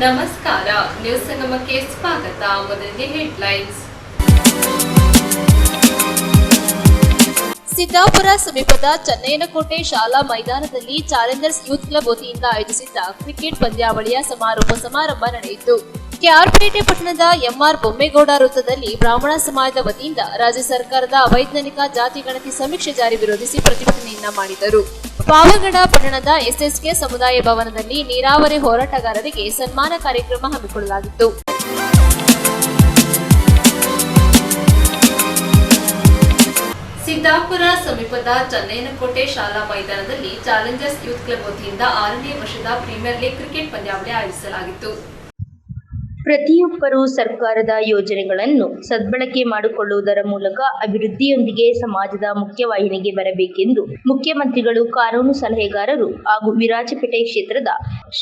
ನಮಸ್ಕಾರ, ನ್ಯೂಸ್ ಸಂಗಮಕ್ಕೆ ಸ್ವಾಗತ. ಮೊದಲಿಗೆ ಹೆಡ್ಲೈನ್ಸ್. ಸಿದ್ದಾಪುರ ಸಮೀಪದ ಚನ್ನಯ್ಯನಕೋಟೆ ಶಾಲಾ ಮೈದಾನದಲ್ಲಿ ಚಾಲೆಂಜರ್ಸ್ ಯೂತ್ ಕ್ಲಬ್ ವತಿಯಿಂದ ಆಯೋಜಿಸಿದ್ದ ಕ್ರಿಕೆಟ್ ಪಂದ್ಯಾವಳಿಯ ಸಮಾರಂಭ ನಡೆಯಿತು. ಕೆಆರ್ಪೇಟೆ ಪಟ್ಟಣದ ಎಂಆರ್ ಬೊಮ್ಮೇಗೌಡ ವೃತ್ತದಲ್ಲಿ ಬ್ರಾಹ್ಮಣ ಸಮಾಜದ ವತಿಯಿಂದ ರಾಜ್ಯ ಸರ್ಕಾರದ ಅವೈಜ್ಞಾನಿಕ ಜಾತಿ ಗಣತಿ ಸಮೀಕ್ಷೆ ಜಾರಿ ವಿರೋಧಿಸಿ ಪ್ರತಿಭಟನೆಯನ್ನ ಮಾಡಿದರು. ಪಾವಗಡ ಪಟ್ಟಣದ ಎಸ್ಎಸ್ಕೆ ಸಮುದಾಯ ಭವನದಲ್ಲಿ ನೀರಾವರಿ ಹೋರಾಟಗಾರರಿಗೆ ಸನ್ಮಾನ ಕಾರ್ಯಕ್ರಮ ಹಮ್ಮಿಕೊಳ್ಳಲಾಗಿತ್ತು. ಸಿದ್ದಾಪುರ ಸಮೀಪದ ಚನ್ನಯ್ಯನಕೋಟೆ ಶಾಲಾ ಮೈದಾನದಲ್ಲಿ ಚಾಲೆಂಜರ್ಸ್ ಯೂತ್ ಕ್ಲಬ್ ವತಿಯಿಂದ 6ನೇ ವರ್ಷದ ಪ್ರೀಮಿಯರ್ ಲೀಗ್ ಕ್ರಿಕೆಟ್ ಪಂದ್ಯಾವಳಿ ಆಯೋಜಿಸಲಾಗಿತ್ತು. ಪ್ರತಿಯೊಬ್ಬರೂ ಸರ್ಕಾರದ ಯೋಜನೆಗಳನ್ನು ಸದ್ಬಳಕೆ ಮಾಡಿಕೊಳ್ಳುವುದರ ಮೂಲಕ ಅಭಿವೃದ್ಧಿಯೊಂದಿಗೆ ಸಮಾಜದ ಮುಖ್ಯವಾಹಿನಿಗೆ ಬರಬೇಕೆಂದು ಮುಖ್ಯಮಂತ್ರಿಗಳು, ಕಾನೂನು ಸಲಹೆಗಾರರು ಹಾಗೂ ವಿರಾಜಪೇಟೆ ಕ್ಷೇತ್ರದ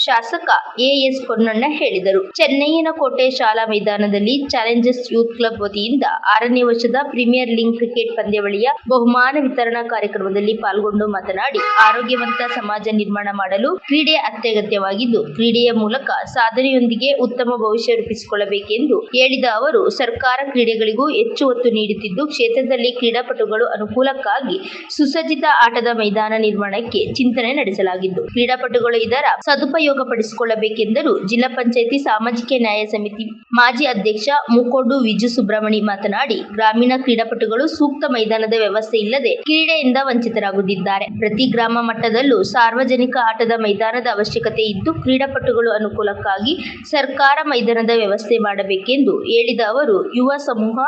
ಶಾಸಕ ಎಎಸ್ ಪೊನ್ನಣ್ಣ ಹೇಳಿದರು. ಚನ್ನಯ್ಯನಕೋಟೆ ಶಾಲಾ ಮೈದಾನದಲ್ಲಿ ಚಾಲೆಂಜರ್ಸ್ ಯೂತ್ ಕ್ಲಬ್ ವತಿಯಿಂದ 6ನೇ ವರ್ಷದ ಪ್ರೀಮಿಯರ್ ಲೀಗ್ ಕ್ರಿಕೆಟ್ ಪಂದ್ಯಾವಳಿಯ ಬಹುಮಾನ ವಿತರಣಾ ಕಾರ್ಯಕ್ರಮದಲ್ಲಿ ಪಾಲ್ಗೊಂಡು ಮಾತನಾಡಿ, ಆರೋಗ್ಯವಂತ ಸಮಾಜ ನಿರ್ಮಾಣ ಮಾಡಲು ಕ್ರೀಡೆ ಅತ್ಯಗತ್ಯವಾಗಿದ್ದು, ಕ್ರೀಡೆಯ ಮೂಲಕ ಸಾಧನೆಯೊಂದಿಗೆ ಉತ್ತಮ ಭವಿಷ್ಯ ರೂಪಿಸಿಕೊಳ್ಳಬೇಕೆಂದು ಹೇಳಿದ ಅವರು, ಸರ್ಕಾರ ಕ್ರೀಡೆಗಳಿಗೂ ಹೆಚ್ಚು ಒತ್ತು ನೀಡುತ್ತಿದ್ದು, ಕ್ಷೇತ್ರದಲ್ಲಿ ಕ್ರೀಡಾಪಟುಗಳು ಅನುಕೂಲಕ್ಕಾಗಿ ಸುಸಜ್ಜಿತ ಆಟದ ಮೈದಾನ ನಿರ್ಮಾಣಕ್ಕೆ ಚಿಂತನೆ ನಡೆಸಲಾಗಿದ್ದು, ಕ್ರೀಡಾಪಟುಗಳು ಇದರ ಸದುಪಯೋಗ ಪಡಿಸಿಕೊಳ್ಳಬೇಕೆಂದರು. ಜಿಲ್ಲಾ ಪಂಚಾಯಿತಿ ಸಾಮಾಜಿಕ ನ್ಯಾಯ ಸಮಿತಿ ಮಾಜಿ ಅಧ್ಯಕ್ಷ ಮೂಕೋಡು ವಿಜು ಸುಬ್ರಹ್ಮಣಿ ಮಾತನಾಡಿ, ಗ್ರಾಮೀಣ ಕ್ರೀಡಾಪಟುಗಳು ಸೂಕ್ತ ಮೈದಾನದ ವ್ಯವಸ್ಥೆ ಇಲ್ಲದೆ ಕ್ರೀಡೆಯಿಂದ ವಂಚಿತರಾಗುತ್ತಿದ್ದಾರೆ. ಪ್ರತಿ ಗ್ರಾಮ ಮಟ್ಟದಲ್ಲೂ ಸಾರ್ವಜನಿಕ ಆಟದ ಮೈದಾನದ ಅವಶ್ಯಕತೆ ಇದ್ದು, ಕ್ರೀಡಾಪಟುಗಳು ಅನುಕೂಲಕ್ಕಾಗಿ ಸರ್ಕಾರ ಮೈದಾನದ ವ್ಯವಸ್ಥೆ ಮಾಡಬೇಕೆಂದು ಹೇಳಿದ ಅವರು, ಯುವ ಸಮೂಹ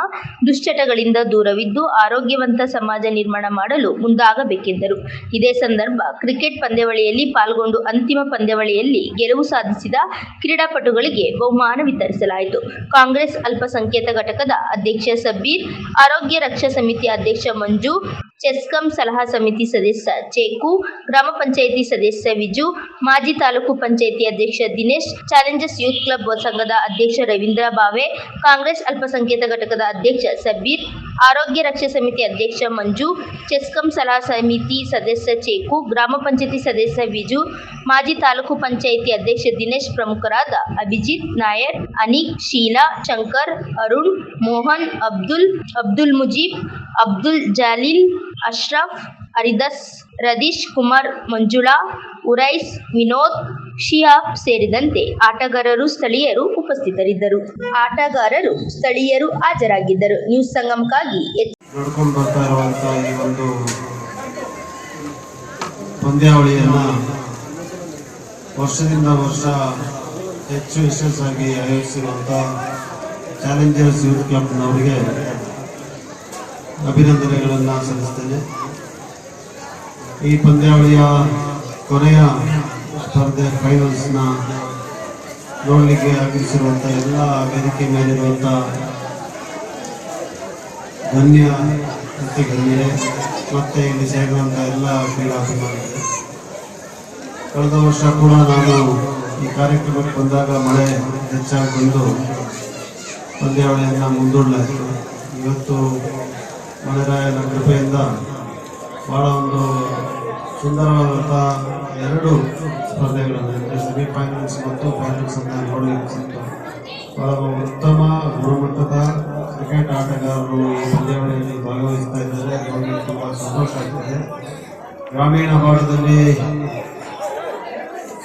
ದುಶ್ಚಟಗಳಿಂದ ದೂರವಿದ್ದು ಆರೋಗ್ಯವಂತ ಸಮಾಜ ನಿರ್ಮಾಣ ಮಾಡಲು ಮುಂದಾಗಬೇಕೆಂದರು. ಇದೇ ಸಂದರ್ಭ ಕ್ರಿಕೆಟ್ ಪಂದ್ಯಾವಳಿಯಲ್ಲಿ ಪಾಲ್ಗೊಂಡು ಅಂತಿಮ ಪಂದ್ಯಾವಳಿಯಲ್ಲಿ ಗೆಲುವು ಸಾಧಿಸಿದ ಕ್ರೀಡಾಪಟುಗಳಿಗೆ ಬಹುಮಾನ ವಿತರಿಸಲಾಯಿತು. ಕಾಂಗ್ರೆಸ್ ಅಲ್ಪಸಂಖ್ಯಾತ ಘಟಕದ ಅಧ್ಯಕ್ಷ ಸಬ್ಬೀರ್, ಆರೋಗ್ಯ ರಕ್ಷಾ ಸಮಿತಿ ಅಧ್ಯಕ್ಷ ಮಂಜು, ಚೆಸ್ಕಾಂ ಸಲಹಾ ಸಮಿತಿ ಸದಸ್ಯ ಚೇಕು, ಗ್ರಾಮ ಪಂಚಾಯಿತಿ ಸದಸ್ಯ ವಿಜು, ಮಾಜಿ ತಾಲೂಕು ಪಂಚಾಯಿತಿ ಅಧ್ಯಕ್ಷ ದಿನೇಶ್, ಚಾಲೆಂಜರ್ಸ್ ಯೂತ್ ಕ್ಲಬ್ ಸಂಘದ ಅಧ್ಯಕ್ಷ ರವೀಂದ್ರ ಬಾವೆ, ಕಾಂಗ್ರೆಸ್ ಅಲ್ಪಸಂಖ್ಯಾತ ಘಟಕದ ಅಧ್ಯಕ್ಷ ಸಬ್ಬೀರ್, ಆರೋಗ್ಯ ರಕ್ಷಾ ಸಮಿತಿ ಅಧ್ಯಕ್ಷ ಮಂಜು, ಚೆಸ್ಕಾಂ ಸಲಹಾ ಸಮಿತಿ ಸದಸ್ಯ ಚೇಕು, ಗ್ರಾಮ ಪಂಚಾಯಿತಿ ಸದಸ್ಯ ವಿಜು, ಮಾಜಿ ತಾಲೂಕು ಪಂಚಾಯಿತಿ ಅಧ್ಯಕ್ಷ ದಿನೇಶ್ ಪ್ರಮುಖರಾದ ಅಭಿಜಿತ್, ನಾಯರ್, ಅನೀಕ್, ಶೀಲಾ, ಶಂಕರ್, ಅರುಣ್, ಮೋಹನ್, ಅಬ್ದುಲ್ ಮುಜೀಬ್, ಅಬ್ದುಲ್ ಜಾಲೀಲ್, ಅಶ್ರಫ್, ಹರಿದಾಸ್, ರದೀಶ್ ಕುಮಾರ್, ಮಂಜುಳಾ, ಉರೈಸ್, ವಿನೋದ್, ಶಿಹಾಬ್ ಸೇರಿದಂತೆ ಆಟಗಾರರು, ಸ್ಥಳೀಯರು ಉಪಸ್ಥಿತರಿದ್ದರು. ಹಾಜರಾಗಿದ್ದರು. ನ್ಯೂಸ್ ಸಂಗಮಕ್ಕಾಗಿ ನಡ್ಕೊಂಡು ಬರ್ತಾ ಇರುವಂತಹ ಈ ಒಂದು ಪಂದ್ಯಾವಳಿಯನ್ನ ವರ್ಷದಿಂದ ವರ್ಷ ಹೆಚ್ಚು ಯಶಸ್ಸಾಗಿ ಆಯೋಜಿಸಿರುವಂತಹ ಚಾಲೆಂಜರ್ಸ್ ಯೂತ್ ಕ್ಲಬ್ನವರಿಗೆ ಅಭಿನಂದನೆಗಳನ್ನು ಸಲ್ಲಿಸ್ತೇನೆ. ಈ ಪಂದ್ಯಾವಳಿಯ ಕೊನೆಯ ಸ್ಪರ್ಧೆ ಫೈನಲ್ಸ್ನ ನೋಡಲಿಕ್ಕೆ ಆಗಮಿಸಿರುವಂಥ ಎಲ್ಲ ವೇದಿಕೆ ಮೇಲಿರುವಂಥ ಗಣ್ಯ ಅತಿ ಗಣ್ಯರೇ ಮತ್ತು ಇಲ್ಲಿ ಸೇರಿರುವಂಥ ಎಲ್ಲ ಕ್ರೀಡಾಭಿಮಾನಿಗಳು, ಕಳೆದ ವರ್ಷ ಕೂಡ ನಾನು ಈ ಕಾರ್ಯಕ್ರಮಕ್ಕೆ ಬಂದಾಗ ಮಳೆ ಹೆಚ್ಚಾಗಿ ಬಂದು ಪಂದ್ಯಾವಳಿಯನ್ನು ಮುಂದೂಡಲಾಯಿತು. ಇವತ್ತು ಮಳೆರಾಯನ ಕೃಪೆಯಿಂದ ಭಾಳ ಒಂದು ಸುಂದರವಾದಂಥ 2 ಸ್ಪರ್ಧೆಗಳನ್ನು ಅಂದರೆ ಸೆಮಿಫೈನಲ್ಸ್ ಮತ್ತು ಫೈನಲ್ಸ್ ಅನ್ನು ನೋಡಲಿಕ್ಕೆ ಸಿಕ್ತು. ಭಾಳ ಉತ್ತಮ ಗುಣಮಟ್ಟದ ಕ್ರಿಕೆಟ್ ಆಟಗಾರರು ಈ ಪಂದ್ಯಾವಳಿಯಲ್ಲಿ ಭಾಗವಹಿಸ್ತಾ ಇದ್ದಾರೆ. ನೋಡಲಿಕ್ಕೆ ತುಂಬ ಸಂತೋಷ ಆಗ್ತದೆ. ಗ್ರಾಮೀಣ ಭಾಗದಲ್ಲಿ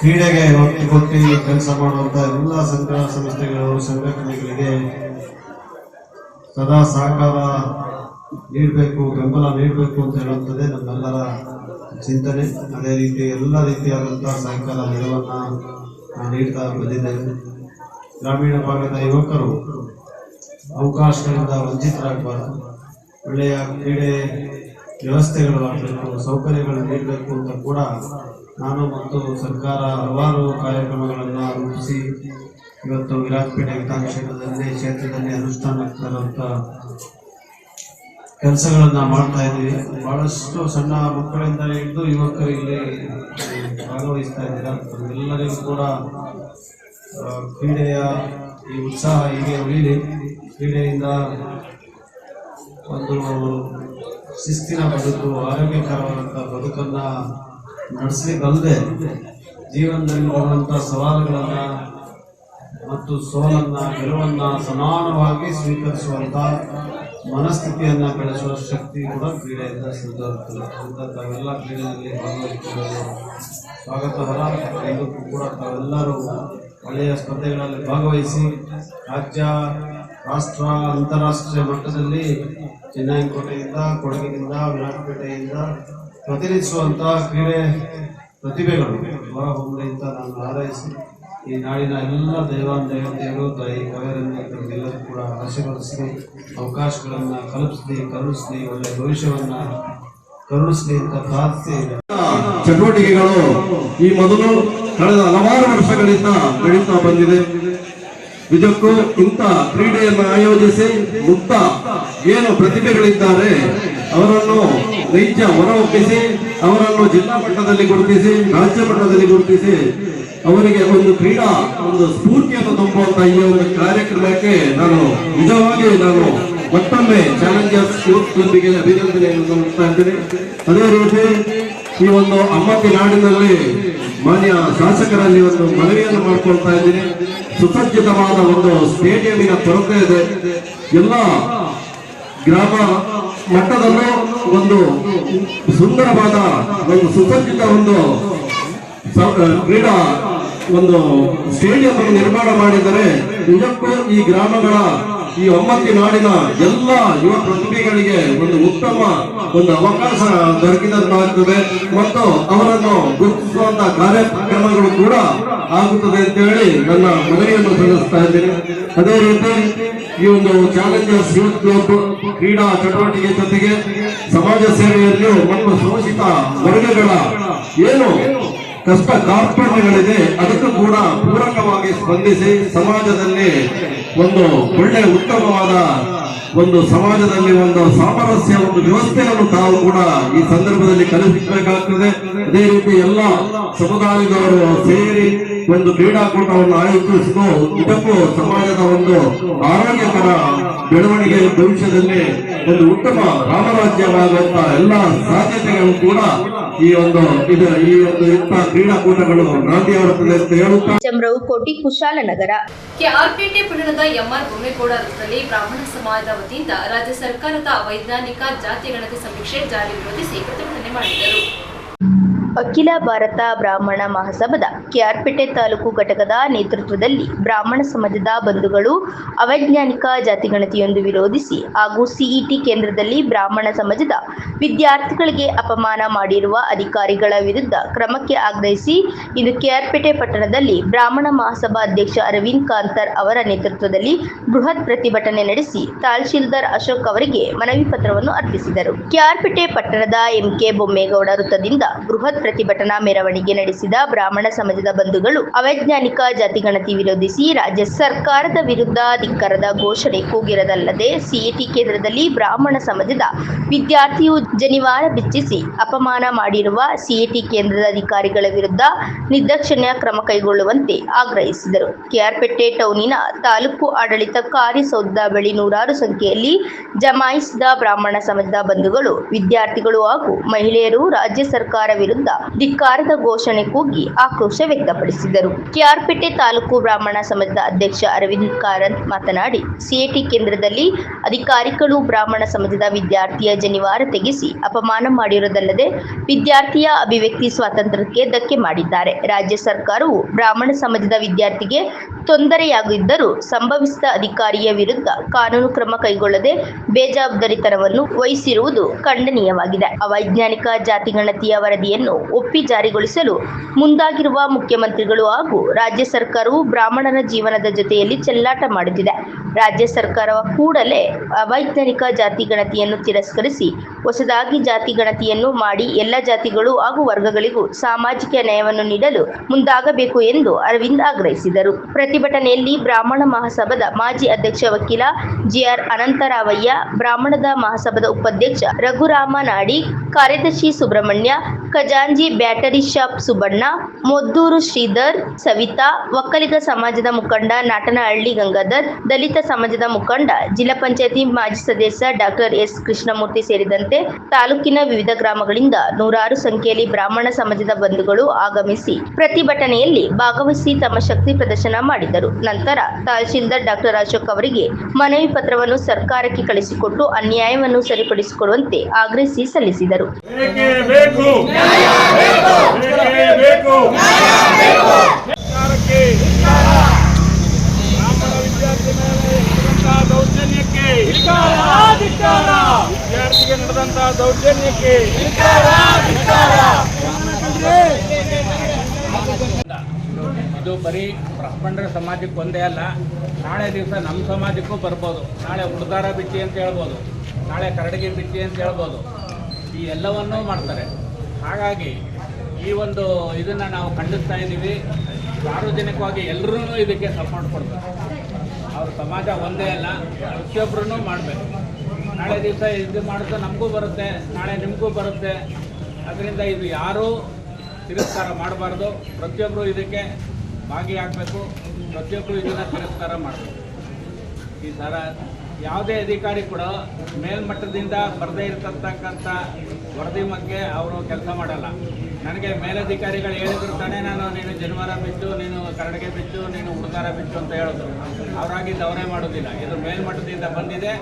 ಕ್ರೀಡೆಗೆ ಒತ್ತು ಕೊಟ್ಟು ಕೆಲಸ ಮಾಡುವಂಥ ಎಲ್ಲ ಸಂಘ ಸಂಸ್ಥೆಗಳು, ಸಂಘಟನೆಗಳಿಗೆ ಸದಾ ಸಹಕಾರ ನೀಡಬೇಕು, ಬೆಂಬಲ ನೀಡಬೇಕು ಅಂತ ಹೇಳುವಂಥದ್ದೇ ನಮ್ಮೆಲ್ಲರ ಚಿಂತನೆ. ಅದೇ ರೀತಿ ಎಲ್ಲ ರೀತಿಯಾದಂಥ ಸಹಕಾರ ನೆರವನ್ನು ನೀಡ್ತಾ ಬಂದಿದ್ದೇವೆ. ಗ್ರಾಮೀಣ ಭಾಗದ ಯುವಕರು ಅವಕಾಶಗಳಿಂದ ವಂಚಿತರಾಗಬಾರದು. ಒಳ್ಳೆಯ ಕ್ರೀಡೆ ವ್ಯವಸ್ಥೆಗಳು ಆಗಬೇಕು, ಸೌಕರ್ಯಗಳು ನೀಡಬೇಕು ಅಂತ ಕೂಡ ನಾನು ಮತ್ತು ಸರ್ಕಾರ ಹಲವಾರು ಕಾರ್ಯಕ್ರಮಗಳನ್ನು ರೂಪಿಸಿ ಇವತ್ತು ವಿರಾಜಪೇಟೆ ಕ್ಷೇತ್ರದಲ್ಲಿ ಅನುಷ್ಠಾನಕ್ಕಿರುವಂಥ ಕೆಲಸಗಳನ್ನು ಮಾಡ್ತಾ ಇದ್ದೀವಿ. ಬಹಳಷ್ಟು ಸಣ್ಣ ಮಕ್ಕಳಿಂದ ಹಿಡಿದು ಯುವಕರು ಇಲ್ಲಿ ಭಾಗವಹಿಸ್ತಾ ಇದ್ದಾರೆ. ಎಲ್ಲರಿಗೂ ಕೂಡ ಕ್ರೀಡೆಯ ಈ ಉತ್ಸಾಹ ಹೀಗೆ ಉಳಿಲಿ. ಕ್ರೀಡೆಯಿಂದ ಒಂದು ಶಿಸ್ತಿನ ಬದುಕು, ಆರೋಗ್ಯಕರವಾದಂಥ ಬದುಕನ್ನು ನಡೆಸಲಿಕ್ಕಲ್ಲದೆ ಜೀವನದಲ್ಲಿ ಬರುವಂಥ ಸವಾಲುಗಳನ್ನು ಮತ್ತು ಸೋಲನ್ನ ಗೆಲುವನ್ನ ಸಮಾನವಾಗಿ ಸ್ವೀಕರಿಸುವಂತ ಮನಸ್ಥಿತಿಯನ್ನ ಬೆಳೆಸುವ ಶಕ್ತಿ ಕೂಡ ಕ್ರೀಡೆಯಿಂದ ಸಿದ್ಧವಾಗುತ್ತದೆ. ಅಂತ ತಾವೆಲ್ಲ ಕ್ರೀಡೆಯಲ್ಲಿ ಭಾಗವಹಿಸುವುದು ಸ್ವಾಗತಾರ್ಹ. ಇದಕ್ಕೂ ಕೂಡ ತಾವೆಲ್ಲರೂ ಒಳ್ಳೆಯ ಸ್ಪರ್ಧೆಗಳಲ್ಲಿ ಭಾಗವಹಿಸಿ ರಾಜ್ಯ, ರಾಷ್ಟ್ರ, ಅಂತಾರಾಷ್ಟ್ರೀಯ ಮಟ್ಟದಲ್ಲಿ ಚೆನ್ನೈಕೋಟೆಯಿಂದ, ಕೊಡಗಿನಿಂದ, ವಿರಾಜಪೇಟೆಯಿಂದ ಪ್ರತಿನಿಧಿಸುವಂಥ ಕ್ರೀಡೆ ಪ್ರತಿಭೆಗಳು ಹೊರಹೊಮ್ಮಲಿ ಅಂತ ನಾನು ಹಾರೈಸಿ ಈ ನಾಡಿನ ಎಲ್ಲ ದೇವಾನುದೇವತೆಯರು, ತಾಯಿ ಕಾವೇರನ್ನೆಲ್ಲರೂ ಕೂಡ ಆಶೀರ್ವದಿಸಿ ಅವಕಾಶಗಳನ್ನು ಕರುಣಿಸಲಿ, ಒಳ್ಳೆಯ ಭವಿಷ್ಯವನ್ನು ಕರುಣಿಸಲಿ ಅಂತ ಪ್ರಾರ್ಥಿಸಿ ಚಟುವಟಿಕೆಗಳು ಈ ಮೊದಲು ಕಳೆದ ಹಲವಾರು ವರ್ಷಗಳಿಂದ ನಡೀತಾ ಬಂದಿದೆ. ಇದಕ್ಕೂ ಇಂಥ ಕ್ರೀಡೆಯನ್ನು ಆಯೋಜಿಸಿ ಮುಕ್ತ ಏನು ಪ್ರತಿಭೆಗಳಿದ್ದಾರೆ ಅವರನ್ನು ನೈಜ ಹೊರಹೊಮ್ಮಿಸಿ ಅವರನ್ನು ಜಿಲ್ಲಾ ಮಟ್ಟದಲ್ಲಿ ಗುರುತಿಸಿ, ರಾಜ್ಯ ಮಟ್ಟದಲ್ಲಿ ಗುರುತಿಸಿ ಅವರಿಗೆ ಒಂದು ಕ್ರೀಡಾ ಒಂದು ಸ್ಫೂರ್ತಿಯನ್ನು ತುಂಬುವಂತ ಈ ಒಂದು ಕಾರ್ಯಕ್ರಮಕ್ಕೆ ನಿಜವಾಗಿ ನಾನು ಮತ್ತೊಮ್ಮೆ ಚಾಲೆಂಜರ್ಸ್ ಯೂತ್ ನೊಂದಿಗೆ ಅಭಿನಂದನೆಯನ್ನು ಮಾಡ್ತಾ ಇದ್ದೇನೆ. ಅದೇ ರೀತಿ ಈ ಒಂದು ಅಮ್ಮತ್ತಿ ನಾಡಿನಲ್ಲಿ ಮಾನ್ಯ ಶಾಸಕರಲ್ಲಿ ಒಂದು ಮನವಿಯನ್ನು ಮಾಡ್ಕೊಳ್ತಾ ಇದ್ದೀನಿ. ಸುಸಜ್ಜಿತವಾದ ಒಂದು ಸ್ಟೇಡಿಯಂನ ಕೊರತೆ ಇದೆ. ಎಲ್ಲ ಗ್ರಾಮ ಮಟ್ಟದಲ್ಲೂ ಒಂದು ಸುಂದರವಾದ ಒಂದು ಸುಸಜ್ಜಿತ ಒಂದು ಕ್ರೀಡಾ ಒಂದು ಸ್ಟೇಡಿಯಂ ಅನ್ನು ನಿರ್ಮಾಣ ಮಾಡಿದರೆ ನಿಜಕ್ಕೂ ಈ ಗ್ರಾಮಗಳ ಈ ಒಮ್ಮತ್ತಿ ನಾಡಿನ ಎಲ್ಲ ಯುವ ಪ್ರತಿಭೆಗಳಿಗೆ ಒಂದು ಉತ್ತಮ ಒಂದು ಅವಕಾಶ ದೊರಕಿದಂತಾಗುತ್ತದೆ ಮತ್ತು ಅವರನ್ನು ಗುರುತಿಸುವಂತಹ ಕಾರ್ಯಕ್ರಮಗಳು ಕೂಡ ಆಗುತ್ತದೆ ಅಂತ ಹೇಳಿ ನನ್ನ ಮನವಿಯನ್ನು ಸಲ್ಲಿಸ್ತಾ ಇದ್ದೇನೆ. ಅದೇ ರೀತಿ ಈ ಒಂದು ಚಾಲೆಂಜರ್ಸ್ ಯೂತ್ ಕ್ಲಬ್ ಕ್ರೀಡಾ ಚಟುವಟಿಕೆ ಜೊತೆಗೆ ಸಮಾಜ ಸೇವೆಯಲ್ಲಿಯೂ ಮತ್ತು ಶೋಷಿತ ವರ್ಗಗಳ ಏನು ಕಷ್ಟ ಕಾರ್ಪಣ್ಯಗಳಿದೆ ಅದಕ್ಕೂ ಕೂಡ ಪೂರಕವಾಗಿ ಸ್ಪಂದಿಸಿ ಸಮಾಜದಲ್ಲಿ ಒಂದು ಒಳ್ಳೆ ಉತ್ತಮವಾದ ಒಂದು ಸಮಾಜದಲ್ಲಿ ಒಂದು ಸಾಮರಸ್ಯ ಒಂದು ವ್ಯವಸ್ಥೆಯನ್ನು ತಾವು ಕೂಡ ಈ ಸಂದರ್ಭದಲ್ಲಿ ಕಲಿಸಬೇಕಾಗ್ತದೆ. ಅದೇ ರೀತಿ ಎಲ್ಲ ಸಮುದಾಯದವರು ಸೇರಿ ಒಂದು ಕ್ರೀಡಾಕೂಟವನ್ನು ಆಯೋಜಿಸುವುದು ಇದಕ್ಕೂ ಸಮಾಜದ ಒಂದು ಆರೋಗ್ಯಕರ ಬೆಳವಣಿಗೆ ಭವಿಷ್ಯದಲ್ಲಿ ಒಂದು ಉತ್ತಮ ರಾಮರಾಜ್ಯವಾಗುವಂತ ಎಲ್ಲ ಸಾಧ್ಯತೆಗಳು ಕೂಡ ಈ ಒಂದು ಇಂಥ ಕ್ರೀಡಾಕೂಟಗಳು ನಾಂದಿಯಾಗುತ್ತದೆ ಅಂತ ಹೇಳುತ್ತಾ ಚಮ್ರವು ಕೋಟಿ ಕುಶಾಲನಗರ. ಕೆಆರ್ಪೇಟೆ ಪಟ್ಟಣದ ಎಂಆರ್ ಬೊಮ್ಮೇಗೌಡ ವೃತ್ತದಲ್ಲಿ ಬ್ರಾಹ್ಮಣ ಸಮಾಜದ ವತಿಯಿಂದ ರಾಜ್ಯ ಸರ್ಕಾರದ ಅವೈಜ್ಞಾನಿಕ ಜಾತಿ ಗಣತಿ ಸಮೀಕ್ಷೆ ಜಾರಿ ವಿರೋಧಿಸಿ ಪ್ರತಿಭಟನೆ ಮಾಡಿದರು. ಅಖಿಲ ಭಾರತ ಬ್ರಾಹ್ಮಣ ಮಹಾಸಭಾದ ಕೆಆರ್ಪೇಟೆ ತಾಲೂಕು ಘಟಕದ ನೇತೃತ್ವದಲ್ಲಿ ಬ್ರಾಹ್ಮಣ ಸಮಾಜದ ಬಂಧುಗಳು ಅವೈಜ್ಞಾನಿಕ ಜಾತಿಗಣತಿಯೊಂದು ವಿರೋಧಿಸಿ ಹಾಗೂ ಸಿಇಟಿ ಕೇಂದ್ರದಲ್ಲಿ ಬ್ರಾಹ್ಮಣ ಸಮಾಜದ ವಿದ್ಯಾರ್ಥಿಗಳಿಗೆ ಅಪಮಾನ ಮಾಡಿರುವ ಅಧಿಕಾರಿಗಳ ವಿರುದ್ಧ ಕ್ರಮಕ್ಕೆ ಆಗ್ರಹಿಸಿ ಇಂದು ಕೆಆರ್ಪೇಟೆ ಪಟ್ಟಣದಲ್ಲಿ ಬ್ರಾಹ್ಮಣ ಮಹಾಸಭಾ ಅಧ್ಯಕ್ಷ ಅರವಿಂದ್ ಕಾಂತರ್ ಅವರ ನೇತೃತ್ವದಲ್ಲಿ ಬೃಹತ್ ಪ್ರತಿಭಟನೆ ನಡೆಸಿ ತಹಶೀಲ್ದಾರ್ ಅಶೋಕ್ ಅವರಿಗೆ ಮನವಿ ಪತ್ರವನ್ನು ಅರ್ಪಿಸಿದರು. ಕೆಆರ್ಪೇಟೆ ಪಟ್ಟಣದ ಎಂಕೆ ಬೊಮ್ಮೇಗೌಡ ವೃತ್ತದಿಂದ ಬೃಹತ್ ಪ್ರತಿಭಟನಾ ಮೆರವಣಿಗೆ ನಡೆಸಿದ ಬ್ರಾಹ್ಮಣ ಸಮಾಜದ ಬಂಧುಗಳು ಅವೈಜ್ಞಾನಿಕ ಜಾತಿಗಣತಿ ವಿರೋಧಿಸಿ ರಾಜ್ಯ ಸರ್ಕಾರದ ವಿರುದ್ಧ ಧಿಕ್ಕರದ ಘೋಷಣೆ ಕೂಗಿರದಲ್ಲದೆ ಸಿಇಟಿ ಕೇಂದ್ರದಲ್ಲಿ ಬ್ರಾಹ್ಮಣ ಸಮಾಜದ ವಿದ್ಯಾರ್ಥಿಯು ಜನಿವಾರ ಬಿಚ್ಚಿಸಿ ಅಪಮಾನ ಮಾಡಿರುವ ಸಿಇಟಿ ಕೇಂದ್ರದ ಅಧಿಕಾರಿಗಳ ವಿರುದ್ಧ ನಿರ್ದಾಕ್ಷಿಣ್ಯ ಕ್ರಮ ಕೈಗೊಳ್ಳುವಂತೆ ಆಗ್ರಹಿಸಿದರು. ಕೆಆರ್ಪೇಟೆ ಟೌನಿನ ತಾಲೂಕು ಆಡಳಿತಾಧಿಕಾರಿ ಸೌಧದ ಬಳಿ ನೂರಾರು ಸಂಖ್ಯೆಯಲ್ಲಿ ಜಮಾಯಿಸಿದ ಬ್ರಾಹ್ಮಣ ಸಮಾಜದ ಬಂಧುಗಳು ವಿದ್ಯಾರ್ಥಿಗಳು ಹಾಗೂ ಮಹಿಳೆಯರು ರಾಜ್ಯ ಸರ್ಕಾರ ವಿರುದ್ಧ ಧಿಕ್ಕಾರದ ಘೋಷಣೆ ಕೂಗಿ ಆಕ್ರೋಶ ವ್ಯಕ್ತಪಡಿಸಿದರು. ಕೆಆರ್ಪೇಟೆ ತಾಲೂಕು ಬ್ರಾಹ್ಮಣ ಸಮಾಜದ ಅಧ್ಯಕ್ಷ ಅರವಿಂದ್ ಕಾರಂತ್ ಮಾತನಾಡಿ, ಸಿಇಟಿ ಕೇಂದ್ರದಲ್ಲಿ ಅಧಿಕಾರಿಗಳು ಬ್ರಾಹ್ಮಣ ಸಮಾಜದ ವಿದ್ಯಾರ್ಥಿಯ ಜನಿವಾರ ತೆಗೆಸಿ ಅಪಮಾನ ಮಾಡಿರುವುದಲ್ಲದೆ ವಿದ್ಯಾರ್ಥಿಯ ಅಭಿವ್ಯಕ್ತಿ ಸ್ವಾತಂತ್ರ್ಯಕ್ಕೆ ಧಕ್ಕೆ ಮಾಡಿದ್ದಾರೆ. ರಾಜ್ಯ ಸರ್ಕಾರವು ಬ್ರಾಹ್ಮಣ ಸಮಾಜದ ವಿದ್ಯಾರ್ಥಿಗೆ ತೊಂದರೆಯಾಗಿದ್ದರೂ ಸಂಭವಿಸಿದ ಅಧಿಕಾರಿಯ ವಿರುದ್ಧ ಕಾನೂನು ಕ್ರಮ ಕೈಗೊಳ್ಳದೆ ಬೇಜವಾಬ್ದಾರಿತನವನ್ನು ವಹಿಸಿರುವುದು ಖಂಡನೀಯವಾಗಿದೆ. ಅವೈಜ್ಞಾನಿಕ ಜಾತಿಗಣತಿಯ ವರದಿಯನ್ನು ಒಪ್ಪಿ ಜಾರಿಗೊಳಿಸಲು ಮುಂದಾಗಿರುವ ಮುಖ್ಯಮಂತ್ರಿಗಳು ಹಾಗೂ ರಾಜ್ಯ ಸರ್ಕಾರವು ಬ್ರಾಹ್ಮಣರ ಜೀವನದ ಜೊತೆಯಲ್ಲಿ ಚೆಲ್ಲಾಟ ಮಾಡುತ್ತಿದೆ. ರಾಜ್ಯ ಸರ್ಕಾರವು ಕೂಡಲೇ ಅವೈಜ್ಞಾನಿಕ ಜಾತಿ ಗಣತಿಯನ್ನು ತಿರಸ್ಕರಿಸಿ ಹೊಸದಾಗಿ ಜಾತಿ ಗಣತಿಯನ್ನು ಮಾಡಿ ಎಲ್ಲ ಜಾತಿಗಳು ಹಾಗೂ ವರ್ಗಗಳಿಗೂ ಸಾಮಾಜಿಕ ನ್ಯಾಯವನ್ನು ನೀಡಲು ಮುಂದಾಗಬೇಕು ಎಂದು ಅರವಿಂದ್ ಆಗ್ರಹಿಸಿದರು. ಪ್ರತಿಭಟನೆಯಲ್ಲಿ ಬ್ರಾಹ್ಮಣ ಮಹಾಸಭಾದ ಮಾಜಿ ಅಧ್ಯಕ್ಷ ವಕೀಲ ಜಿಆರ್ ಅನಂತರಾವಯ್ಯ, ಬ್ರಾಹ್ಮಣದ ಮಹಾಸಭಾದ ಉಪಾಧ್ಯಕ್ಷ ರಘುರಾಮ ನಾಡಿ, ಕಾರ್ಯದರ್ಶಿ ಸುಬ್ರಹ್ಮಣ್ಯ, ಖಜಾಂಚಿ ಕಾರಂಜಿ ಬ್ಯಾಟರಿ ಶಾಪ್ ಸುಬ್ಬಣ್ಣ, ಮೊದ್ದೂರು ಶ್ರೀಧರ್, ಸವಿತಾ, ಒಕ್ಕಲಿಗ ಸಮಾಜದ ಮುಖಂಡ ನಾಟನಹಳ್ಳಿ ಗಂಗಾಧರ್, ದಲಿತ ಸಮಾಜದ ಮುಖಂಡ ಜಿಲ್ಲಾ ಪಂಚಾಯತಿ ಮಾಜಿ ಸದಸ್ಯ ಡಾಕ್ಟರ್ ಎಸ್ ಕೃಷ್ಣಮೂರ್ತಿ ಸೇರಿದಂತೆ ತಾಲೂಕಿನ ವಿವಿಧ ಗ್ರಾಮಗಳಿಂದ ನೂರಾರು ಸಂಖ್ಯೆಯಲ್ಲಿ ಬ್ರಾಹ್ಮಣ ಸಮಾಜದ ಬಂಧುಗಳು ಆಗಮಿಸಿ ಪ್ರತಿಭಟನೆಯಲ್ಲಿ ಭಾಗವಹಿಸಿ ತಮ್ಮ ಶಕ್ತಿ ಪ್ರದರ್ಶನ ಮಾಡಿದರು. ನಂತರ ತಹಶೀಲ್ದಾರ್ ಡಾಕ್ಟರ್ ಅಶೋಕ್ ಅವರಿಗೆ ಮನವಿ ಪತ್ರವನ್ನು ಸರ್ಕಾರಕ್ಕೆ ಕಳಿಸಿಕೊಟ್ಟು ಅನ್ಯಾಯವನ್ನು ಸರಿಪಡಿಸಿಕೊಡುವಂತೆ ಆಗ್ರಹಿಸಿ ಸಲ್ಲಿಸಿದರು. ವಿದ್ಯಾರ್ಥಿಗೆ ನಡೆದಂತಹ ದೌರ್ಜನ್ಯಕ್ಕೆ ಇದು ಬರೀ ಬ್ರಾಹ್ಮಣರ ಸಮಾಜಕ್ಕೆ ಒಂದೇ ಅಲ್ಲ, ನಾಳೆ ದಿವಸ ನಮ್ಮ ಸಮಾಜಕ್ಕೂ ಬರ್ಬೋದು. ನಾಳೆ ಉಡ್ದಾರ ಬಿಚ್ಚಿ ಅಂತ ಹೇಳ್ಬೋದು, ನಾಳೆ ಕರಡಿಗೆ ಬಿಚ್ಚಿ ಅಂತ ಹೇಳ್ಬೋದು. ಈ ಎಲ್ಲವನ್ನೂ ಮಾಡ್ತಾರೆ. ಹಾಗಾಗಿ ಈ ಒಂದು ಇದನ್ನು ನಾವು ಖಂಡಿಸ್ತಾ ಇದ್ದೀವಿ. ಸಾರ್ವಜನಿಕವಾಗಿ ಎಲ್ಲರೂ ಇದಕ್ಕೆ ಸಪೋರ್ಟ್ ಕೊಡಬೇಕು. ಅವ್ರ ಸಮಾಜ ಒಂದೇ ಅಲ್ಲ, ಪ್ರತಿಯೊಬ್ಬರೂ ಮಾಡಬೇಕು. ನಾಳೆ ದಿವಸ ಇದು ಮಾಡಿದ್ರೆ ನಮಗೂ ಬರುತ್ತೆ, ನಾಳೆ ನಿಮಗೂ ಬರುತ್ತೆ. ಅದರಿಂದ ಇದು ಯಾರೂ ತಿರಸ್ಕಾರ ಮಾಡಬಾರ್ದು. ಪ್ರತಿಯೊಬ್ಬರು ಇದಕ್ಕೆ ಭಾಗಿಯಾಗಬೇಕು, ಪ್ರತಿಯೊಬ್ಬರು ಇದನ್ನು ತಿರಸ್ಕಾರ ಮಾಡಬೇಕು. ಈ ಥರ ಯಾವುದೇ ಅಧಿಕಾರಿ ಕೂಡ ಮೇಲ್ಮಟ್ಟದಿಂದ ಬರದೇ ಇರತಕ್ಕಂಥ ವರದಿ ಬಗ್ಗೆ ಅವರು ಕೆಲಸ ಮಾಡಲ್ಲ. ನನಗೆ ಮೇಲಧಿಕಾರಿಗಳು ಹೇಳಿದ್ರು ತಾನೇ ನೀನು ಜನಿವಾರ ಬಿಚ್ಚು, ನೀನು ಕರಡಿಗೆ ಬಿಚ್ಚು, ನೀನು ಉಡುಗಾರ ಬಿಚ್ಚು ಅಂತ ಹೇಳಿದ್ರು. ಅವರಾಗಿದ್ದು ಅವರೇ ಮಾಡೋದಿಲ್ಲ. ಇದು ಮೇಲ್ಮಟ್ಟದಿಂದ ಬಂದಿದೆ.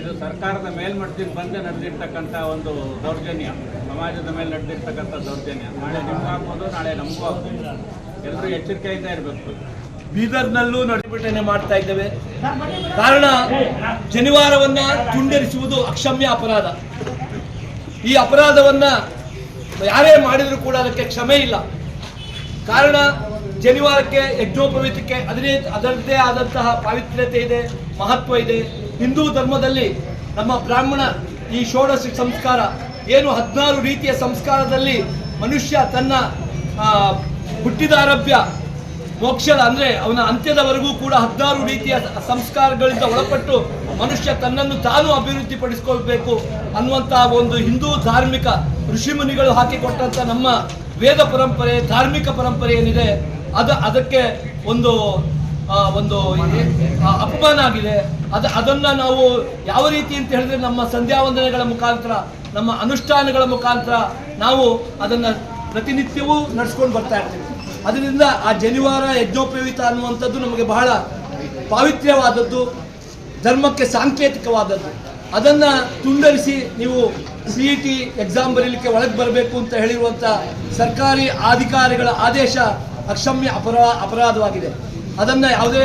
ಇದು ಸರ್ಕಾರದ ಮೇಲ್ಮಟ್ಟದಿಂದ ಬಂದು ನಡೆದಿರ್ತಕ್ಕಂಥ ಒಂದು ದೌರ್ಜನ್ಯ, ಸಮಾಜದ ಮೇಲೆ ನಡೆದಿರ್ತಕ್ಕಂಥ ದೌರ್ಜನ್ಯ. ನಾಳೆ ನಿಮಗೂ ಆಗ್ಬೋದು, ನಾಳೆ ನಮಗೂ ಆಗ್ಬೋದು. ಎಲ್ಲರೂ ಎಚ್ಚರಿಕೆಯಿಂದ ಇರಬೇಕು. ಬೀದರ್ನಲ್ಲೂ ಪ್ರತಿಭಟನೆ ಮಾಡ್ತಾ ಇದ್ದೇವೆ. ಕಾರಣ, ಜನಿವಾರವನ್ನ ತುಂಡರಿಸುವುದು ಅಕ್ಷಮ್ಯ ಅಪರಾಧ. ಈ ಅಪರಾಧವನ್ನ ಯಾರೇ ಮಾಡಿದರೂ ಕೂಡ ಅದಕ್ಕೆ ಕ್ಷಮೆ ಇಲ್ಲ. ಕಾರಣ, ಜನಿವಾರಕ್ಕೆ ಯಜ್ಞೋಪವೀತಕ್ಕೆ ಅದರದ್ದೇ ಆದಂತಹ ಪಾವಿತ್ರ್ಯತೆ ಇದೆ, ಮಹತ್ವ ಇದೆ. ಹಿಂದೂ ಧರ್ಮದಲ್ಲಿ ನಮ್ಮ ಬ್ರಾಹ್ಮಣ ಈ ಷೋಡಶ ಸಂಸ್ಕಾರ ಏನು 16 ರೀತಿಯ ಸಂಸ್ಕಾರದಲ್ಲಿ ಮನುಷ್ಯ ತನ್ನ ಹುಟ್ಟಿದ ಆರಭ್ಯ ಮೋಕ್ಷದ ಅಂದರೆ ಅವನ ಅಂತ್ಯದವರೆಗೂ ಕೂಡ 16 ರೀತಿಯ ಸಂಸ್ಕಾರಗಳಿಂದ ಒಳಪಟ್ಟು ಮನುಷ್ಯ ತನ್ನನ್ನು ತಾನು ಅಭಿವೃದ್ಧಿಪಡಿಸಿಕೊಳ್ಬೇಕು ಅನ್ನುವಂತಹ ಒಂದು ಹಿಂದೂ ಧಾರ್ಮಿಕ ಋಷಿಮುನಿಗಳು ಹಾಕಿಕೊಟ್ಟಂಥ ನಮ್ಮ ವೇದ ಪರಂಪರೆ, ಧಾರ್ಮಿಕ ಪರಂಪರೆ ಏನಿದೆ ಅದಕ್ಕೆ ಒಂದು ಅಪಮಾನ ಆಗಿದೆ. ಅದನ್ನು ನಾವು ಯಾವ ರೀತಿ ಅಂತ ಹೇಳಿದ್ರೆ ನಮ್ಮ ಸಂಧ್ಯಾ ವಂದನೆಗಳ ಮುಖಾಂತರ, ನಮ್ಮ ಅನುಷ್ಠಾನಗಳ ಮುಖಾಂತರ ನಾವು ಅದನ್ನು ಪ್ರತಿನಿತ್ಯವೂ ನಡೆಸ್ಕೊಂಡು ಬರ್ತಾ ಇರ್ತೀವಿ. ಅದರಿಂದ ಆ ಜನಿವಾರ ಯಜ್ಞೋಪವೀತ ಅನ್ನುವಂಥದ್ದು ನಮಗೆ ಬಹಳ ಪಾವಿತ್ರ್ಯವಾದದ್ದು, ಧರ್ಮಕ್ಕೆ ಸಾಂಕೇತಿಕವಾದದ್ದು. ಅದನ್ನು ತುಂಡರಿಸಿ ನೀವು CET ಎಕ್ಸಾಮ್ ಬರೀಲಿಕ್ಕೆ ಒಳಗೆ ಬರಬೇಕು ಅಂತ ಹೇಳಿರುವಂಥ ಸರ್ಕಾರಿ ಅಧಿಕಾರಿಗಳ ಆದೇಶ ಅಕ್ಷಮ್ಯ ಅಪರಾಧವಾಗಿದೆ. ಅದನ್ನು ಯಾವುದೇ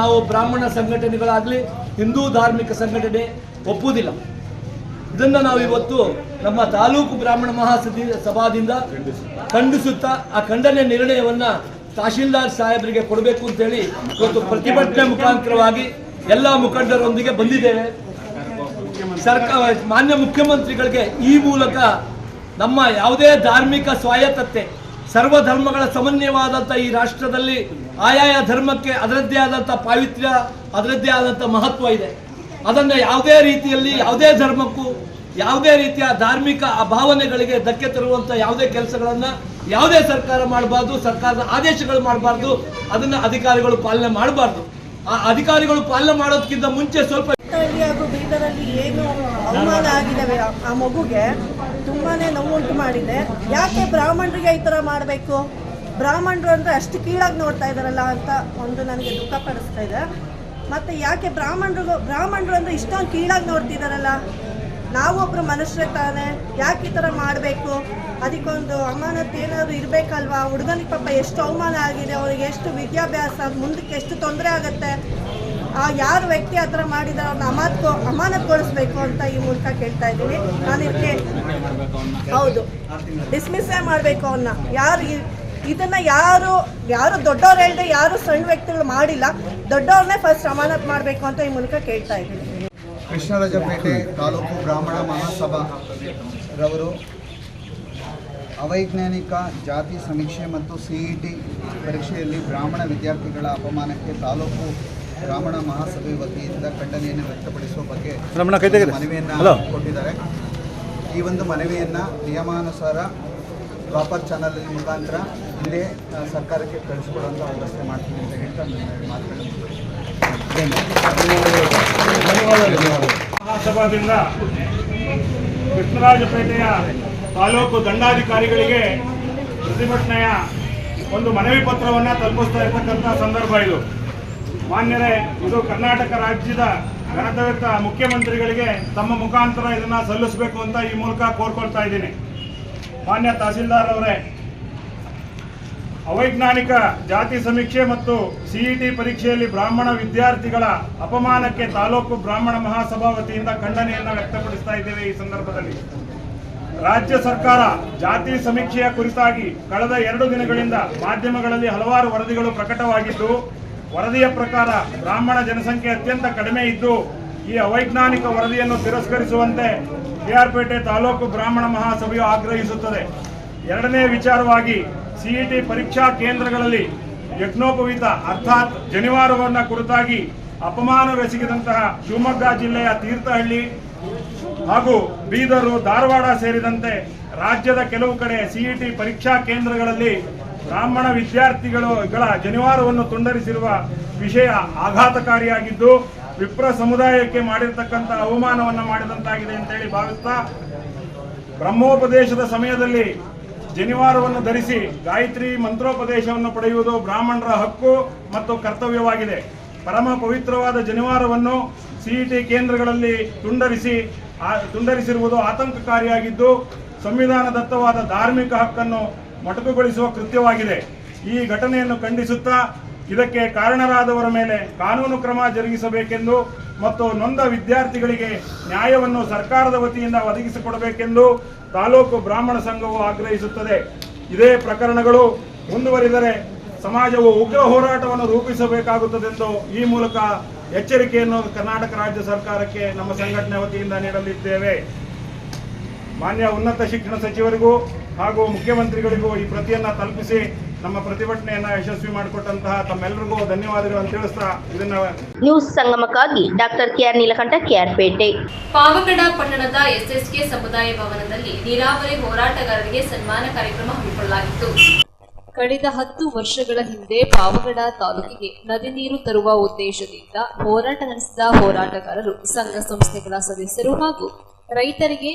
ನಾವು ಬ್ರಾಹ್ಮಣ ಸಂಘಟನೆಗಳಾಗಲಿ ಹಿಂದೂ ಧಾರ್ಮಿಕ ಸಂಘಟನೆ ಒಪ್ಪುವುದಿಲ್ಲ. ಇದನ್ನು ನಾವು ಇವತ್ತು ನಮ್ಮ ತಾಲೂಕು ಬ್ರಾಹ್ಮಣ ಮಹಾಸಭಾದಿಂದ ಖಂಡಿಸುತ್ತಾ ಆ ಖಂಡನೆ ನಿರ್ಣಯವನ್ನು ತಹಶೀಲ್ದಾರ್ ಸಾಹೇಬರಿಗೆ ಕೊಡಬೇಕು ಅಂತೇಳಿ ಇವತ್ತು ಪ್ರತಿಭಟನೆ ಮುಖಾಂತರವಾಗಿ ಎಲ್ಲ ಮುಖಂಡರೊಂದಿಗೆ ಬಂದಿದ್ದೇವೆ. ಮಾನ್ಯ ಮುಖ್ಯಮಂತ್ರಿಗಳಿಗೆ ಈ ಮೂಲಕ ನಮ್ಮ ಯಾವುದೇ ಧಾರ್ಮಿಕ ಸ್ವಾಯತ್ತತೆ, ಸರ್ವಧರ್ಮಗಳ ಸಮನ್ವಯವಾದಂಥ ಈ ರಾಷ್ಟ್ರದಲ್ಲಿ ಆಯಾಯ ಧರ್ಮಕ್ಕೆ ಅದರದ್ದೇ ಆದಂಥ ಪಾವಿತ್ರ್ಯ, ಅದರದ್ದೇ ಆದಂಥ ಮಹತ್ವ ಇದೆ. ಅದನ್ನು ಯಾವುದೇ ರೀತಿಯಲ್ಲಿ ಯಾವುದೇ ಧರ್ಮಕ್ಕೂ ಯಾವುದೇ ರೀತಿಯ ಧಾರ್ಮಿಕ ಭಾವನೆಗಳಿಗೆ ಧಕ್ಕೆ ತರುವಂಥ ಯಾವುದೇ ಕೆಲಸಗಳನ್ನು ಯಾವುದೇ ಸರ್ಕಾರ ಮಾಡಬಾರ್ದು, ಸರ್ಕಾರದ ಆದೇಶಗಳು ಮಾಡಬಾರ್ದು, ಅದನ್ನು ಅಧಿಕಾರಿಗಳು ಪಾಲನೆ ಮಾಡಬಾರ್ದು. ಆ ಅಧಿಕಾರಿಗಳು ಪಾಲನೆ ಮಾಡೋದಕ್ಕಿಂತ ಮುಂಚೆ ಸ್ವಲ್ಪ ಹಾಗೂ ಬೀದರಲ್ಲಿ ಏನು ಅವಮಾನ ಆಗಿದ್ದಾವೆ ಆ ಮಗುಗೆ ತುಂಬಾ ನೋವುಂಟು ಮಾಡಿದೆ. ಯಾಕೆ ಬ್ರಾಹ್ಮಣರಿಗೆ ಈ ಥರ ಮಾಡಬೇಕು? ಬ್ರಾಹ್ಮಣರು ಅಂದರೆ ಅಷ್ಟು ಕೀಳಾಗಿ ನೋಡ್ತಾ ಇದ್ದಾರಲ್ಲ ಅಂತ ಒಂದು ನನಗೆ ದುಃಖ ಪಡಿಸ್ತಾ ಇದೆ. ಮತ್ತು ಯಾಕೆ ಬ್ರಾಹ್ಮಣರು ಅಂದರೆ ಇಷ್ಟೊಂದು ಕೀಳಾಗಿ ನೋಡ್ತಿದ್ದಾರಲ್ಲ? ನಾವೊಬ್ಬರು ಮನುಷ್ಯರೇ ತಾನೆ, ಯಾಕೆ ಈ ಥರ ಮಾಡಬೇಕು? ಅದಕ್ಕೊಂದು ಅಮಾನತ್ತು ಏನಾದರೂ ಇರಬೇಕಲ್ವಾ? ಹುಡುಗನಿಗೆ ಪಾಪ ಎಷ್ಟು ಅವಮಾನ ಆಗಿದೆ, ಅವರಿಗೆ ಎಷ್ಟು ವಿದ್ಯಾಭ್ಯಾಸ, ಮುಂದಕ್ಕೆ ಎಷ್ಟು ತೊಂದರೆ ಆಗುತ್ತೆ. ಯಾರು ವ್ಯಕ್ತಿ ಆ ಥರ ಮಾಡಿದಾರೆ ಅವ್ರನ್ನ ಅಮಾನತುಗೊಳಿಸ್ಬೇಕು ಅಂತ ಈ ಮೂಲಕ ಕೇಳ್ತಾ ಇದ್ದೀನಿ. ನಾನು ಇದಕ್ಕೆ ಹೌದು ಡಿಸ್ಮಿಸ್ಸೇ ಮಾಡಬೇಕು ಅವನ್ನ. ಇದನ್ನು ಯಾರು ದೊಡ್ಡವ್ರು ಹೇಳಿದೆ, ಯಾರು ಸಣ್ಣ ವ್ಯಕ್ತಿಗಳು ಮಾಡಿಲ್ಲ, ದೊಡ್ಡವ್ರನ್ನೇ ಫಸ್ಟ್ ಅಮಾನತು ಮಾಡಬೇಕು ಅಂತ ಈ ಮೂಲಕ ಕೇಳ್ತಾ ಇದ್ದೀನಿ. ಕೃಷ್ಣರಾಜಪೇಟೆ ತಾಲೂಕು ಬ್ರಾಹ್ಮಣ ಮಹಾಸಭಾ ರವರು ಅವೈಜ್ಞಾನಿಕ ಜಾತಿ ಸಮೀಕ್ಷೆ ಮತ್ತು CET ಪರೀಕ್ಷೆಯಲ್ಲಿ ಬ್ರಾಹ್ಮಣ ವಿದ್ಯಾರ್ಥಿಗಳ ಅಪಮಾನಕ್ಕೆ ತಾಲೂಕು ಬ್ರಾಹ್ಮಣ ಮಹಾಸಭೆ ವತಿಯಿಂದ ಖಂಡನೆಯನ್ನು ವ್ಯಕ್ತಪಡಿಸುವ ಬಗ್ಗೆ ಮನವಿಯನ್ನು ಕೊಟ್ಟಿದ್ದಾರೆ. ಈ ಒಂದು ಮನವಿಯನ್ನು ನಿಯಮಾನುಸಾರ ಪ್ರಾಪರ್ ಚಾನಲ್ ಮುಖಾಂತರ ಇದೇ ಸರ್ಕಾರಕ್ಕೆ ಕಳಿಸ್ಕೊಡುವಂಥ ವ್ಯವಸ್ಥೆ ಮಾಡ್ತೀನಿ ಅಂತ ಹೇಳ್ತಾ ನನ್ನ ಮಾತುಗಳನ್ನು ಮಹಾಸಭಾದಿಂದ ಕೃಷ್ಣರಾಜಪೇಟೆಯ ತಾಲೂಕು ದಂಡಾಧಿಕಾರಿಗಳಿಗೆ ಪ್ರತಿಭಟನೆಯ ಒಂದು ಮನವಿ ಪತ್ರವನ್ನು ತಲುಪಿಸ್ತಾ ಇರ್ತಕ್ಕಂಥ ಸಂದರ್ಭ ಇದು. ಮಾನ್ಯರೇ, ಇದು ಕರ್ನಾಟಕ ರಾಜ್ಯದ ಘನತೆಯುತ ಮುಖ್ಯಮಂತ್ರಿಗಳಿಗೆ ತಮ್ಮ ಮುಖಾಂತರ ಇದನ್ನು ಸಲ್ಲಿಸಬೇಕು ಅಂತ ಈ ಮೂಲಕ ಕೋರ್ಕೊಳ್ತಾ ಇದ್ದೀನಿ. ಮಾನ್ಯ ತಹಸೀಲ್ದಾರ್ ಅವರೇ, ಅವೈಜ್ಞಾನಿಕ ಜಾತಿ ಸಮೀಕ್ಷೆ ಮತ್ತು ಸಿಇಟಿ ಪರೀಕ್ಷೆಯಲ್ಲಿ ಬ್ರಾಹ್ಮಣ ವಿದ್ಯಾರ್ಥಿಗಳ ಅಪಮಾನಕ್ಕೆ ತಾಲೂಕು ಬ್ರಾಹ್ಮಣ ಮಹಾಸಭಾ ವತಿಯಿಂದ ಖಂಡನೆಯನ್ನು ವ್ಯಕ್ತಪಡಿಸ್ತಾ ಇದ್ದೇವೆ. ಈ ಸಂದರ್ಭದಲ್ಲಿ ರಾಜ್ಯ ಸರ್ಕಾರ ಜಾತಿ ಸಮೀಕ್ಷೆಯ ಕುರಿತಾಗಿ ಕಳೆದ 2 ದಿನಗಳಿಂದ ಮಾಧ್ಯಮಗಳಲ್ಲಿ ಹಲವಾರು ವರದಿಗಳು ಪ್ರಕಟವಾಗಿದ್ದು, ವರದಿಯ ಪ್ರಕಾರ ಬ್ರಾಹ್ಮಣ ಜನಸಂಖ್ಯೆ ಅತ್ಯಂತ ಕಡಿಮೆ ಇದ್ದು, ಈ ಅವೈಜ್ಞಾನಿಕ ವರದಿಯನ್ನು ತಿರಸ್ಕರಿಸುವಂತೆ ಕೆಆರ್ಪೇಟೆ ತಾಲೂಕು ಬ್ರಾಹ್ಮಣ ಮಹಾಸಭೆಯು ಆಗ್ರಹಿಸುತ್ತದೆ. ಎರಡನೇ ವಿಚಾರವಾಗಿ ಸಿಇಟಿ ಪರೀಕ್ಷಾ ಕೇಂದ್ರಗಳಲ್ಲಿ ಯಜ್ಞೋಪವೀತ ಅರ್ಥಾತ್ ಜನಿವಾರವನ್ನು ಕುರಿತಾಗಿ ಅಪಮಾನವೆಸಗಿದಂತಹ ಶಿವಮೊಗ್ಗ ಜಿಲ್ಲೆಯ ತೀರ್ಥಹಳ್ಳಿ ಹಾಗೂ ಬೀದರು, ಧಾರವಾಡ ಸೇರಿದಂತೆ ರಾಜ್ಯದ ಕೆಲವು ಕಡೆ ಸಿಇಟಿ ಪರೀಕ್ಷಾ ಕೇಂದ್ರಗಳಲ್ಲಿ ಬ್ರಾಹ್ಮಣ ವಿದ್ಯಾರ್ಥಿಗಳ ಜನಿವಾರವನ್ನು ತುಂಡರಿಸಿರುವ ವಿಷಯ ಆಘಾತಕಾರಿಯಾಗಿದ್ದು, ವಿಪ್ರ ಸಮುದಾಯಕ್ಕೆ ಮಾಡಿರ್ತಕ್ಕಂಥ ಅವಮಾನವನ್ನು ಮಾಡಿದಂತಾಗಿದೆ ಅಂತೇಳಿ ಭಾವಿಸ್ತಾ, ಬ್ರಹ್ಮೋಪದೇಶದ ಸಮಯದಲ್ಲಿ ಜನಿವಾರವನ್ನು ಧರಿಸಿ ಗಾಯತ್ರಿ ಮಂತ್ರೋಪದೇಶವನ್ನು ಪಡೆಯುವುದು ಬ್ರಾಹ್ಮಣರ ಹಕ್ಕು ಮತ್ತು ಕರ್ತವ್ಯವಾಗಿದೆ. ಪರಮ ಪವಿತ್ರವಾದ ಜನಿವಾರವನ್ನು ಸಿಇಟಿ ಕೇಂದ್ರಗಳಲ್ಲಿ ತುಂಡರಿಸಿರುವುದು ಆತಂಕಕಾರಿಯಾಗಿದ್ದು, ಸಂವಿಧಾನದತ್ತವಾದ ಧಾರ್ಮಿಕ ಹಕ್ಕನ್ನು ಮೊಟಕುಗೊಳಿಸುವ ಕೃತ್ಯವಾಗಿದೆ. ಈ ಘಟನೆಯನ್ನು ಖಂಡಿಸುತ್ತಾ ಇದಕ್ಕೆ ಕಾರಣರಾದವರ ಮೇಲೆ ಕಾನೂನು ಕ್ರಮ ಜರುಗಿಸಬೇಕೆಂದು ಮತ್ತು ನೊಂದ ವಿದ್ಯಾರ್ಥಿಗಳಿಗೆ ನ್ಯಾಯವನ್ನು ಸರ್ಕಾರದ ವತಿಯಿಂದ ಒದಗಿಸಿಕೊಡಬೇಕೆಂದು ತಾಲೂಕು ಬ್ರಾಹ್ಮಣ ಸಂಘವು ಆಗ್ರಹಿಸುತ್ತದೆ. ಇದೇ ಪ್ರಕರಣಗಳು ಮುಂದುವರಿದರೆ ಸಮಾಜವು ಉಗ್ರ ಹೋರಾಟವನ್ನು ರೂಪಿಸಬೇಕಾಗುತ್ತದೆಂದು ಈ ಮೂಲಕ ಎಚ್ಚರಿಕೆಯನ್ನು ಕರ್ನಾಟಕ ರಾಜ್ಯ ಸರ್ಕಾರಕ್ಕೆ ನಮ್ಮ ಸಂಘಟನೆ ವತಿಯಿಂದ ನೀಡಲಿದ್ದೇವೆ. ಮಾನ್ಯ ಉನ್ನತ ಶಿಕ್ಷಣ ಸಚಿವರಿಗೂ ಹಾಗೂ ಮುಖ್ಯಮಂತ್ರಿಗಳಿಗೂ ಈ ಪ್ರತಿಯನ್ನು ತಲುಪಿಸಿ ನಮ್ಮ ಪ್ರತಿಭಟನೆಯನ್ನು ಯಶಸ್ವಿ ಮಾಡಿಕೊಟ್ಟಂತಹ ತಮ್ಮೆಲ್ಲರಿಗೂ ಧನ್ಯವಾದಗಳು ಅಂತ ತಿಳಿಸ್ತಾ ಇದನ್ನ ನ್ಯೂಸ್ ಸಂಗಮಕ್ಕಾಗಿ ಡಾಕ್ಟರ್ ಕೆಆರ್ ನೀಲಕಂಠ, ಕೆಆರ್ಪೇಟೆ. ಪಾವಗಡ ಪಟ್ಟಣದ ಎಸ್ಎಸ್ಕೆ ಸಮುದಾಯ ಭವನದಲ್ಲಿ ನೀರಾವರಿ ಹೋರಾಟಗಾರರಿಗೆ ಸನ್ಮಾನ ಕಾರ್ಯಕ್ರಮ ಹಮ್ಮಿಕೊಳ್ಳಲಾಗಿತ್ತು. ಕಳೆದ 10 ವರ್ಷಗಳ ಹಿಂದೆ ಪಾವಗಡ ತಾಲೂಕಿಗೆ ನದಿ ನೀರು ತರುವ ಉದ್ದೇಶದಿಂದ ಹೋರಾಟ ನಡೆಸಿದ ಹೋರಾಟಗಾರರು, ಸಂಘ ಸಂಸ್ಥೆಗಳ ಸದಸ್ಯರು ಹಾಗೂ ರೈತರಿಗೆ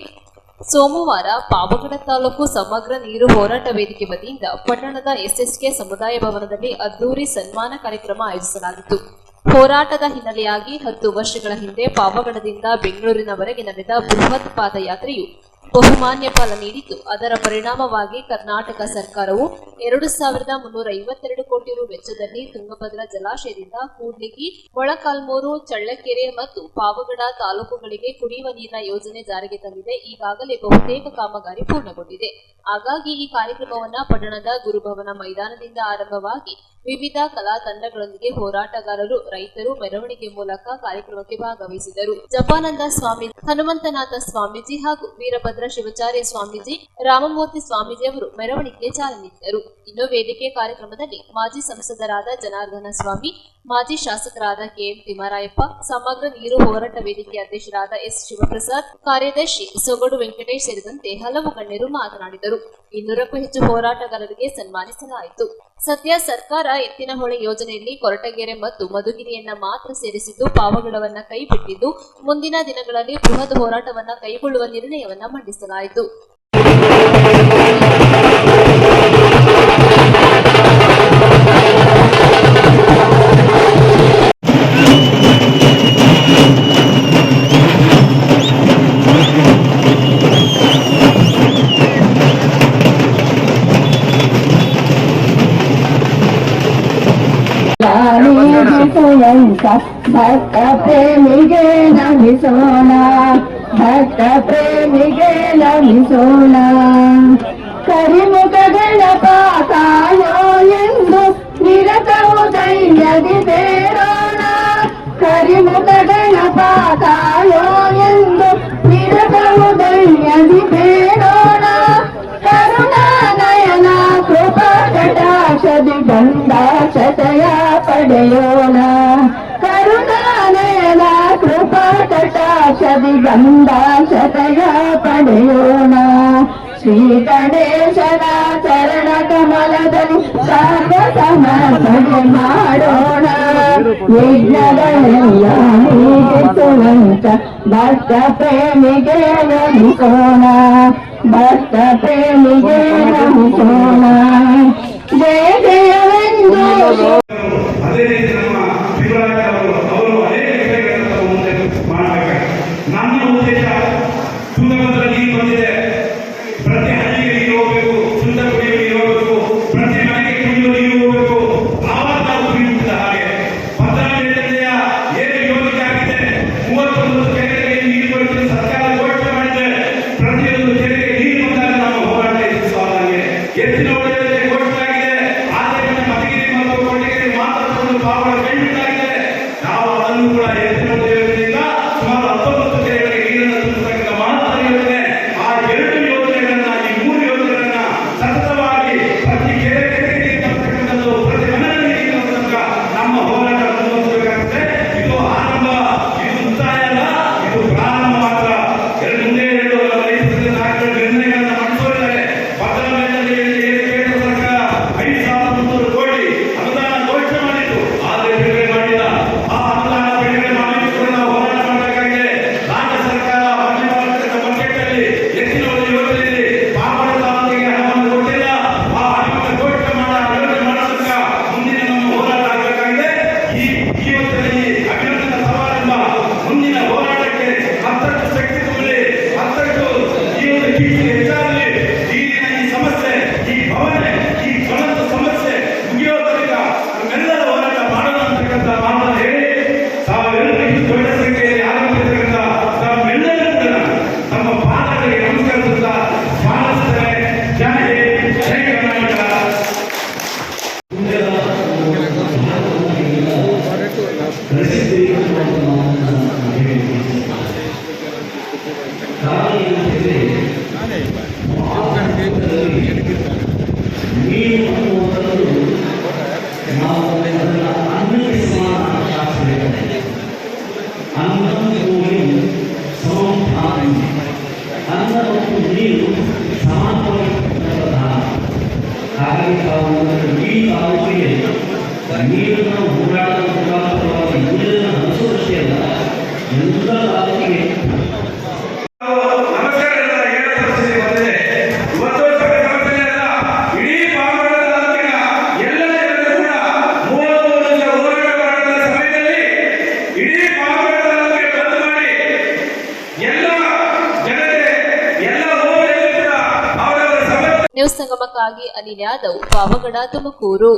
ಸೋಮವಾರ ಪಾವಗಡ ತಾಲೂಕು ಸಮಗ್ರ ನೀರು ಹೋರಾಟ ವೇದಿಕೆ ವತಿಯಿಂದ ಪಟ್ಟಣದ ಎಸ್ಎಸ್ಕೆ ಸಮುದಾಯ ಭವನದಲ್ಲಿ ಅದ್ದೂರಿ ಸನ್ಮಾನ ಕಾರ್ಯಕ್ರಮ ಆಯೋಜಿಸಲಾಗಿತ್ತು. ಹೋರಾಟದ ಹಿನ್ನೆಲೆಯಾಗಿ 10 ವರ್ಷಗಳ ಹಿಂದೆ ಪಾವಗಡದಿಂದ ಬೆಂಗಳೂರಿನವರೆಗೆ ನಡೆದ ಬೃಹತ್ ಪಾದಯಾತ್ರೆಯು ಬಹುಮಾನ್ಯ ಫಲ ನೀಡಿದ್ದು, ಅದರ ಪರಿಣಾಮವಾಗಿ ಕರ್ನಾಟಕ ಸರ್ಕಾರವು 2352 ಕೋಟಿ ರು ವೆಚ್ಚದಲ್ಲಿ ತುಂಗಭದ್ರಾ ಜಲಾಶಯದಿಂದ ಕೂಡ್ಲಿಗಿ, ಮೊಳಕಾಲ್ಮೂರು, ಚಳ್ಳಕೆರೆ ಮತ್ತು ಪಾವಗಡ ತಾಲೂಕುಗಳಿಗೆ ಕುಡಿಯುವ ನೀರಿನ ಯೋಜನೆ ಜಾರಿಗೆ ತಂದಿದೆ. ಈಗಾಗಲೇ ಬಹುತೇಕ ಕಾಮಗಾರಿ ಪೂರ್ಣಗೊಂಡಿದೆ. ಹಾಗಾಗಿ ಈ ಕಾರ್ಯಕ್ರಮವನ್ನು ಪಟ್ಟಣದ ಗುರುಭವನ ಮೈದಾನದಿಂದ ಆರಂಭವಾಗಿ ವಿವಿಧ ಕಲಾ ತಂಡಗಳೊಂದಿಗೆ ಹೋರಾಟಗಾರರು, ರೈತರು ಮೆರವಣಿಗೆ ಮೂಲಕ ಕಾರ್ಯಕ್ರಮಕ್ಕೆ ಭಾಗವಹಿಸಿದರು. ಜಪಾನಂದ ಸ್ವಾಮಿ, ಹನುಮಂತನಾಥ ಸ್ವಾಮೀಜಿ ಹಾಗೂ ವೀರಭದ್ರ ಶಿವಾಚಾರ್ಯ ಸ್ವಾಮೀಜಿ, ರಾಮಮೂರ್ತಿ ಸ್ವಾಮೀಜಿ ಅವರು ಮೆರವಣಿಗೆಗೆ ಚಾಲನೆ ನೀಡಿದರು. ಇನ್ನು ವೇದಿಕೆ ಕಾರ್ಯಕ್ರಮದಲ್ಲಿ ಮಾಜಿ ಸಂಸದರಾದ ಜನಾರ್ದನ ಸ್ವಾಮಿ, ಮಾಜಿ ಶಾಸಕರಾದ ಕೆಎಂ ತಿಮ್ಮರಾಯಪ್ಪ, ಸಮಗ್ರ ನೀರು ಹೋರಾಟ ವೇದಿಕೆ ಅಧ್ಯಕ್ಷರಾದ ಎಸ್ ಶಿವಪ್ರಸಾದ್, ಕಾರ್ಯದರ್ಶಿ ಸೊಗಡು ವೆಂಕಟೇಶ್ ಸೇರಿದಂತೆ ಹಲವು ಗಣ್ಯರು ಮಾತನಾಡಿದರು. 200ಕ್ಕೂ ಹೆಚ್ಚು ಹೋರಾಟಗಾರರಿಗೆ ಸನ್ಮಾನಿಸಲಾಯಿತು. ಸದ್ಯ ಸರ್ಕಾರ ಎತ್ತಿನಹೊಳೆ ಯೋಜನೆಯಲ್ಲಿ ಕೊರಟಗೆರೆ ಮತ್ತು ಮಧುಗಿರಿಯನ್ನ ಮಾತ್ರ ಸೇರಿಸಿದ್ದು, ಪಾವಗಡವನ್ನ ಕೈಬಿಟ್ಟಿದ್ದು, ಮುಂದಿನ ದಿನಗಳಲ್ಲಿ ಬೃಹತ್ ಹೋರಾಟವನ್ನ ಕೈಗೊಳ್ಳುವ ನಿರ್ಣಯವನ್ನ ಮಂಡಿಸಲಾಯಿತು. ಭಕ್ತ ಪ್ರೇಮಿಗೆ ನಮಿಸೋಣ, ಭಕ್ತ ಪ್ರೇಮಿಗೆ ನಮಿಸೋಣ. ಕರಿಮುಖ ಗಣಪ ಕಾಯೋ ಎಂದು ನಿರತವು ಧೈರ್ಯದಿ ಬೇರೋಣ. ಕರಿಮುಖ ಗಣಪ ಕಾಯೋ ಎಂದು ನಿರತವು ಧೈರ್ಯದಿ ಬೇರೋಣ. ಕರುಣಾನಯನ ಕೃಪಾ ಕಟಾಕ್ಷದಿ ಗಂಧಾಕ್ಷತೆಯ ಪಡೆಯೋಣ. ಕರುಣಾನಯನ ಕೃಪಾ ಕಟಾಕ್ಷದಿ ಗಂಧಾಕ್ಷತೆಯ ಪಡೆಯೋಣ. ಶ್ರೀ ಗಣೇಶನ ಚರಣ ಕಮಲದಲ್ಲಿ ಸರ್ವ ಸಮರ್ಪಣೆ ಮಾಡೋಣ. ವಿಘ್ನಗಳೆಲ್ಲ ನೀಗಿಸುವಂತ ಭಕ್ತ ಪ್ರೇಮಿಗೆ ನಮಿಸೋಣ, ಭಕ್ತ ಪ್ರೇಮಿಗೆ ನಮಿಸೋಣ. ಜಯ ಜಯವೆಂದು ಅದೇ ರೀತಿ ನಮ್ಮ ಶಿವರಾಜ ಅವರು ಅನೇಕ ವಿಷಯಗಳನ್ನು ಮುಂದೆ ಮಾಡಬೇಕಾಗಿದೆ. ನನ್ನ ಉದ್ದೇಶ ತುಂಗಭದ್ರಾ ನೀರು ಬಂದಿದೆ, ಪ್ರತಿ ಹಳ್ಳಿಗೆ ನೀರು ಹೋಗಬೇಕು, ಶುದ್ಧ ಕುಡಿಯುವ ನೀರು ಹೋಗಬೇಕು, ಪ್ರತಿ ಮನೆಗೆ ಕುಡಿಯುವ ನೀರು ಹೋಗಬೇಕು. ಆವಾಗ ನಾವು ಕುಡಿಯುತ್ತಿದ್ದ ಹಾಗೆ ಭದ್ರಾ ಮೇಲ್ದಂಡೆಯ ಏನು ಯೋಜನೆ ಆಗಿದೆ, 31 ಕೆರೆಗಳಿಗೆ ನೀರು ಕೊಡುತ್ತೆ ಸರ್ಕಾರ ಘೋಷಣೆ ಮಾಡಿದೆ. ಪ್ರತಿಯೊಂದು ಕೆರೆಗೆ ನೀರು ಬಂದಾಗ ನಾವು ಹೋರಾಟ ಎದುರಿಸುವಾಗೆ ಹೆಚ್ಚಿನ ಒಳ್ಳೆಯ ಘೋಷಣೆ ಆಗಿದೆ. ಆದ್ದರಿಂದ ಮತಗಿರಿ ಮತ್ತು ಕೊಟ್ಟಿಗೆರೆ ಮಾತ್ರ ಪಾವನ ಕೈಬಿಡಲಾಗಿದೆ. ನಾವು ಅದನ್ನು ಕೂಡ ಹೆಚ್ಚಿನ ಯೋಜನೆಯಿಂದ ಸುಮಾರು 19 ಕೆರೆಗಳಿಗೆ ನೀರನ್ನು ತುಂಬಿಸತಕ್ಕಂಥ ಮಹತ್ತರ ಯೋಜನೆ. ಆ 2 ಯೋಜನೆಗಳನ್ನ, ಈ 3 ಯೋಜನೆಗಳನ್ನ ಸತತವಾಗಿ ಪ್ರತಿ ಕೆರೆಗೆ ನೀರು ತರ್ತಕ್ಕಂಥದ್ದು, ಪ್ರತಿ ಮನೆಯಲ್ಲಿ ನೀರು ತರ್ತಕ್ಕ ನಮ್ಮ ಹೋರಾಟ ಮುಂದುವರಿಸಬೇಕಾಗುತ್ತೆ. ಇದು ಆರಂಭ, ಇದು ಮುಕ್ತಾಯ ಅಲ್ಲ, ಇದು ಪ್ರಾರಂಭ ಮಾತ್ರ. ಮುಂದೆ 2 ರೈತರ ನಾಯಕರ ನಿರ್ಣಯಗಳನ್ನು ಮಾಡಿಕೊಂಡಿದ್ದಾರೆ. ಭದ್ರಾ ಮೇಲ್ದಂಡೆಯಲ್ಲಿ ಕೇಂದ್ರ ಸರ್ಕಾರ 5,300 ಕೋಟಿ ಅನುದಾನ ಘೋಷಣೆ ಮಾಡಿತ್ತು, ಆದರೆ ಬಿಡುಗಡೆ ಮಾಡಿಲ್ಲ. ಆ ಅನುದಾನ ಬಿಡುಗಡೆ ಮಾಡಲಿಕ್ಕೆ ಕೂಡ ನಾವು ಹೋರಾಟ ಮಾಡಬೇಕಾಗಿದೆ. ರಾಜ್ಯ ಸರ್ಕಾರ ಬಜೆಟ್ನಲ್ಲಿ ಹೆಚ್ಚಿನ ಒಂದು ಯೋಜನೆಯಲ್ಲಿ ಪಾವನ ತಾಲೂಕಿಗೆ ಹಣವನ್ನು ಕೊಟ್ಟಿಲ್ಲ. ಆ ಹಣವನ್ನು ಘೋಷಣೆ ಮಾಡೋದಕ್ಕೆ ಮುಂದಿನ ನಮ್ಮ ಹೋರಾಟ ಆಗಬೇಕಾಗಿದೆ. ಈ ಯೋಜನೆಯಲ್ಲಿ ಅಭಿನಂದನ ಸಮಾರಂಭ ಮುಂದಿನ ಹೋರಾಟಕ್ಕೆ ಮತ್ತಷ್ಟು ಶಕ್ತಿ ತುಂಬಲಿ, ಮತ್ತಷ್ಟು ಈ ಒಂದು ಕೀರ್ತಿ ಹೆಚ್ಚಾಗಲಿ. ನೀರಿನ ಈ ಸಮಸ್ಯೆ, ಈ ಭಾವನೆ, ಈ ಜ್ವಲಂತ ಸಮಸ್ಯೆ ಮುಗಿಯೋ ತನಕ ನಮ್ಮೆಲ್ಲರ ಹೋರಾಟ ಮಾಡೋಣ ಅಂತಕ್ಕಂಥ ಮಾತನ್ನು ಹೇಳಿ, ತಾವೆಲ್ಲರಿಗೂ ದೊಡ್ಡ ಸಂಖ್ಯೆಯಲ್ಲಿ ಆಗಮಿಸಿರ್ತಕ್ಕಂಥ ತಾವೆಲ್ಲರೂ ಕೂಡ ತಮ್ಮ ಪಾದಗಳಿಗೆ ನಮಸ್ಕರಿಸುತ್ತಾ ಸ್ವಾಗತಿಸುತ್ತೇನೆ. ಜೈ ಹಿಂದ್, ಜೈ ಕರ್ನಾಟಕ. ನೀರನ್ನು ಹೋರಾಟದ ಮುಖಾಂತರವಾಗಿ ನೀರನ್ನು ಹರಿಸೋದಷ್ಟೇ ಅಲ್ಲ, ಎಲ್ಲ ತಾಲೂಕಿಗೆ ನ್ಯೂಸ್ ಸಂಗಮಕ್ಕಾಗಿ ಅನಿಲ್ ಯಾದವ್, ಪಾವಗಡ, ತುಮಕೂರು.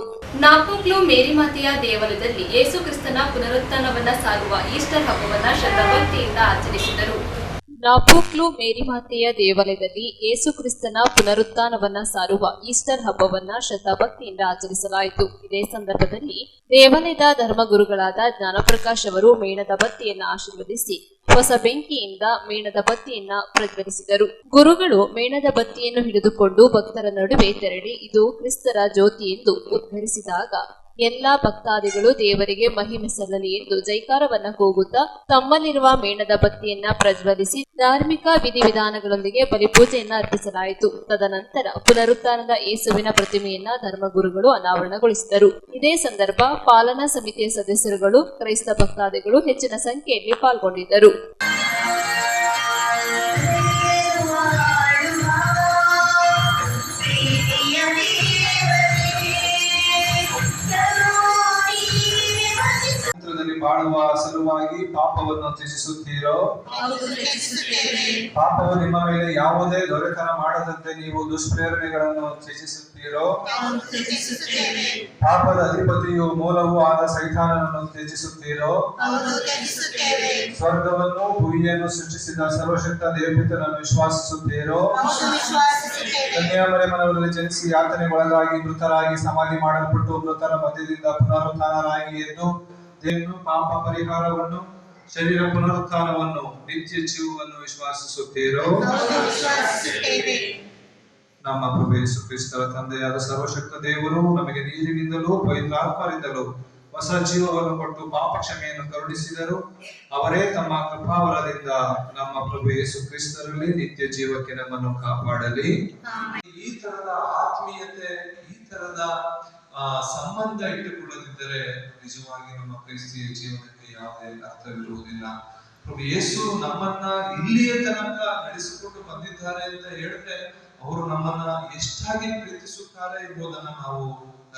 ನಾಪೋಕ್ಲು ಮೇರಿಮಾತೆಯ ದೇವಾಲಯದಲ್ಲಿ ಯೇಸು ಕ್ರಿಸ್ತನ ಪುನರುತ್ಥಾನವನ್ನ ಸಾರುವ ಈಸ್ಟರ್ ಹಬ್ಬವನ್ನ ಶ್ರದ್ಧಾಭಕ್ತಿಯಿಂದ ಆಚರಿಸಿದರು. ನಾಪೋಕ್ಲು ಮೇರಿಮಾತೆಯ ದೇವಾಲಯದಲ್ಲಿ ಯೇಸು ಕ್ರಿಸ್ತನ ಪುನರುತ್ಥಾನವನ್ನ ಸಾರುವ ಈಸ್ಟರ್ ಹಬ್ಬವನ್ನ ಶ್ರದ್ಧಾಭಕ್ತಿಯಿಂದ ಆಚರಿಸಲಾಯಿತು. ಇದೇ ಸಂದರ್ಭದಲ್ಲಿ ದೇವಾಲಯದ ಧರ್ಮಗುರುಗಳಾದ ಜ್ಞಾನಪ್ರಕಾಶ್ ಅವರು ಮೇಣದ ಬತ್ತಿಯನ್ನ ಆಶೀರ್ವದಿಸಿ ಹೊಸ ಬೆಂಕಿಯಿಂದ ಮೇಣದ ಬತ್ತಿಯನ್ನ ಪ್ರಜ್ವಲಿಸಿದರು. ಗುರುಗಳು ಮೇಣದ ಬತ್ತಿಯನ್ನು ಹಿಡಿದುಕೊಂಡು ಭಕ್ತರ ನಡುವೆ ತೆರಳಿ ಇದು ಕ್ರಿಸ್ತರ ಜ್ಯೋತಿ ಎಂದು ಉದ್ಘರಿಸಿದಾಗ ಎಲ್ಲಾ ಭಕ್ತಾದಿಗಳು ದೇವರಿಗೆ ಮಹಿಮೆ ಸಲ್ಲಲಿ ಎಂದು ಜೈಕಾರವನ್ನ ಕೂಗುತ್ತಾ ತಮ್ಮಲ್ಲಿರುವ ಮೇಣದ ಬತ್ತಿಯನ್ನ ಪ್ರಜ್ವಲಿಸಿ ಧಾರ್ಮಿಕ ವಿಧಿವಿಧಾನಗಳೊಂದಿಗೆ ಬಲಿಪೂಜೆಯನ್ನ ಅರ್ಪಿಸಲಾಯಿತು. ತದನಂತರ ಪುನರುತ್ಥಾನದ ಯೇಸುವಿನ ಪ್ರತಿಮೆಯನ್ನ ಧರ್ಮಗುರುಗಳು ಅನಾವರಣಗೊಳಿಸಿದರು. ಇದೇ ಸಂದರ್ಭ ಪಾಲನಾ ಸಮಿತಿಯ ಸದಸ್ಯರುಗಳು, ಕ್ರೈಸ್ತ ಭಕ್ತಾದಿಗಳು ಹೆಚ್ಚಿನ ಸಂಖ್ಯೆಯಲ್ಲಿ ಪಾಲ್ಗೊಂಡಿದ್ದರು. ಬಾಳುವ ಸಲುವಾಗಿ ಪಾಪವನ್ನು ತ್ಯಜಿಸುತ್ತೀರೋ? ಪಾಪವು ನಿಮ್ಮ ಮೇಲೆ ಯಾವುದೇ ದೊರೆತನ ಮಾಡದಂತೆ ನೀವು ದುಷ್ಪ್ರೇರಣೆಗಳನ್ನು ತ್ಯಜಿಸುತ್ತೀರೋ? ಪಾಪದ ಅಧಿಪತಿಯು ಮೂಲವೂ ಆದ ಸೈತಾನನನ್ನು ತ್ಯಜಿಸುತ್ತೀರೋ? ಸ್ವರ್ಗವನ್ನು ಭೂಮಿಯನ್ನು ಸೃಷ್ಟಿಸಿದ ಸರ್ವಶಕ್ತ ದೇವಪಿತನನ್ನು ವಿಶ್ವಾಸಿಸುತ್ತೀರೋ? ಕನ್ಯಾಮರಿಯಮ್ಮನವರಲ್ಲಿ ಜನಿಸಿ ಯಾತನೆಗೊಳಗಾಗಿ ಮೃತರಾಗಿ ಸಮಾಧಿ ಮಾಡಲ್ಪಟ್ಟು ಮೃತರ ಮಧ್ಯದಿಂದ ಪುನರುತ್ಥಾನರಾಗಿ ಎದ್ದು ದೇವರು ಪಾಪ ಪರಿಹಾರವನ್ನು, ಶರೀರ ಪುನರುತ್ಥಾನವನ್ನು, ನಿತ್ಯ ಜೀವವನ್ನು ವಿಶ್ವಾಸಿಸುತ್ತೀರೋ? ನಮ್ಮ ಪ್ರಭು ಯೇಸು ಕ್ರಿಸ್ತರ ತಂದೆಯಾದ ಸರ್ವಶಕ್ತ ದೇವರು ನಮಗೆ ನೀರಿನಿಂದಲೂ ಪವಿತ್ರಾತ್ಮರಿಂದಲೂ ಹೊಸ ಜೀವವನ್ನು ಕೊಟ್ಟು ಪಾಪ ಕ್ಷಮೆಯನ್ನು ಕರುಣಿಸಿದರು. ಅವರೇ ತಮ್ಮ ಕೃಪಾವರದಿಂದ ನಮ್ಮ ಪ್ರಭು ಯೇಸು ಕ್ರಿಸ್ತರಲ್ಲಿ ನಿತ್ಯ ಜೀವಕ್ಕೆ ನಮ್ಮನ್ನು ಕಾಪಾಡಲಿ. ಈ ತರದ ಆತ್ಮೀಯತೆ, ಈ ತರದ ಸಂಬಂಧ ಇಟ್ಟುಕೊಳ್ಳದಿದ್ದರೆ ನಿಜವಾಗಿ ನಮ್ಮ ಕ್ರೈಸ್ತಿಯ ಜೀವನಕ್ಕೆ ಯಾವುದೇ ಅರ್ಥವಿರುವುದಿಲ್ಲ. ಪ್ರಭು ಯೇಸು ನಮ್ಮನ್ನ ಇಲ್ಲಿಯ ತನಕ ನಡೆಸಿಕೊಂಡು ಬಂದಿದ್ದಾರೆ ಅಂತ ಹೇಳಿದ್ರೆ ಅವರು ನಮ್ಮನ್ನ ಎಷ್ಟಾಗಿ ಪ್ರೀತಿಸುತ್ತಾರೆ ಎಂಬುದನ್ನು ನಾವು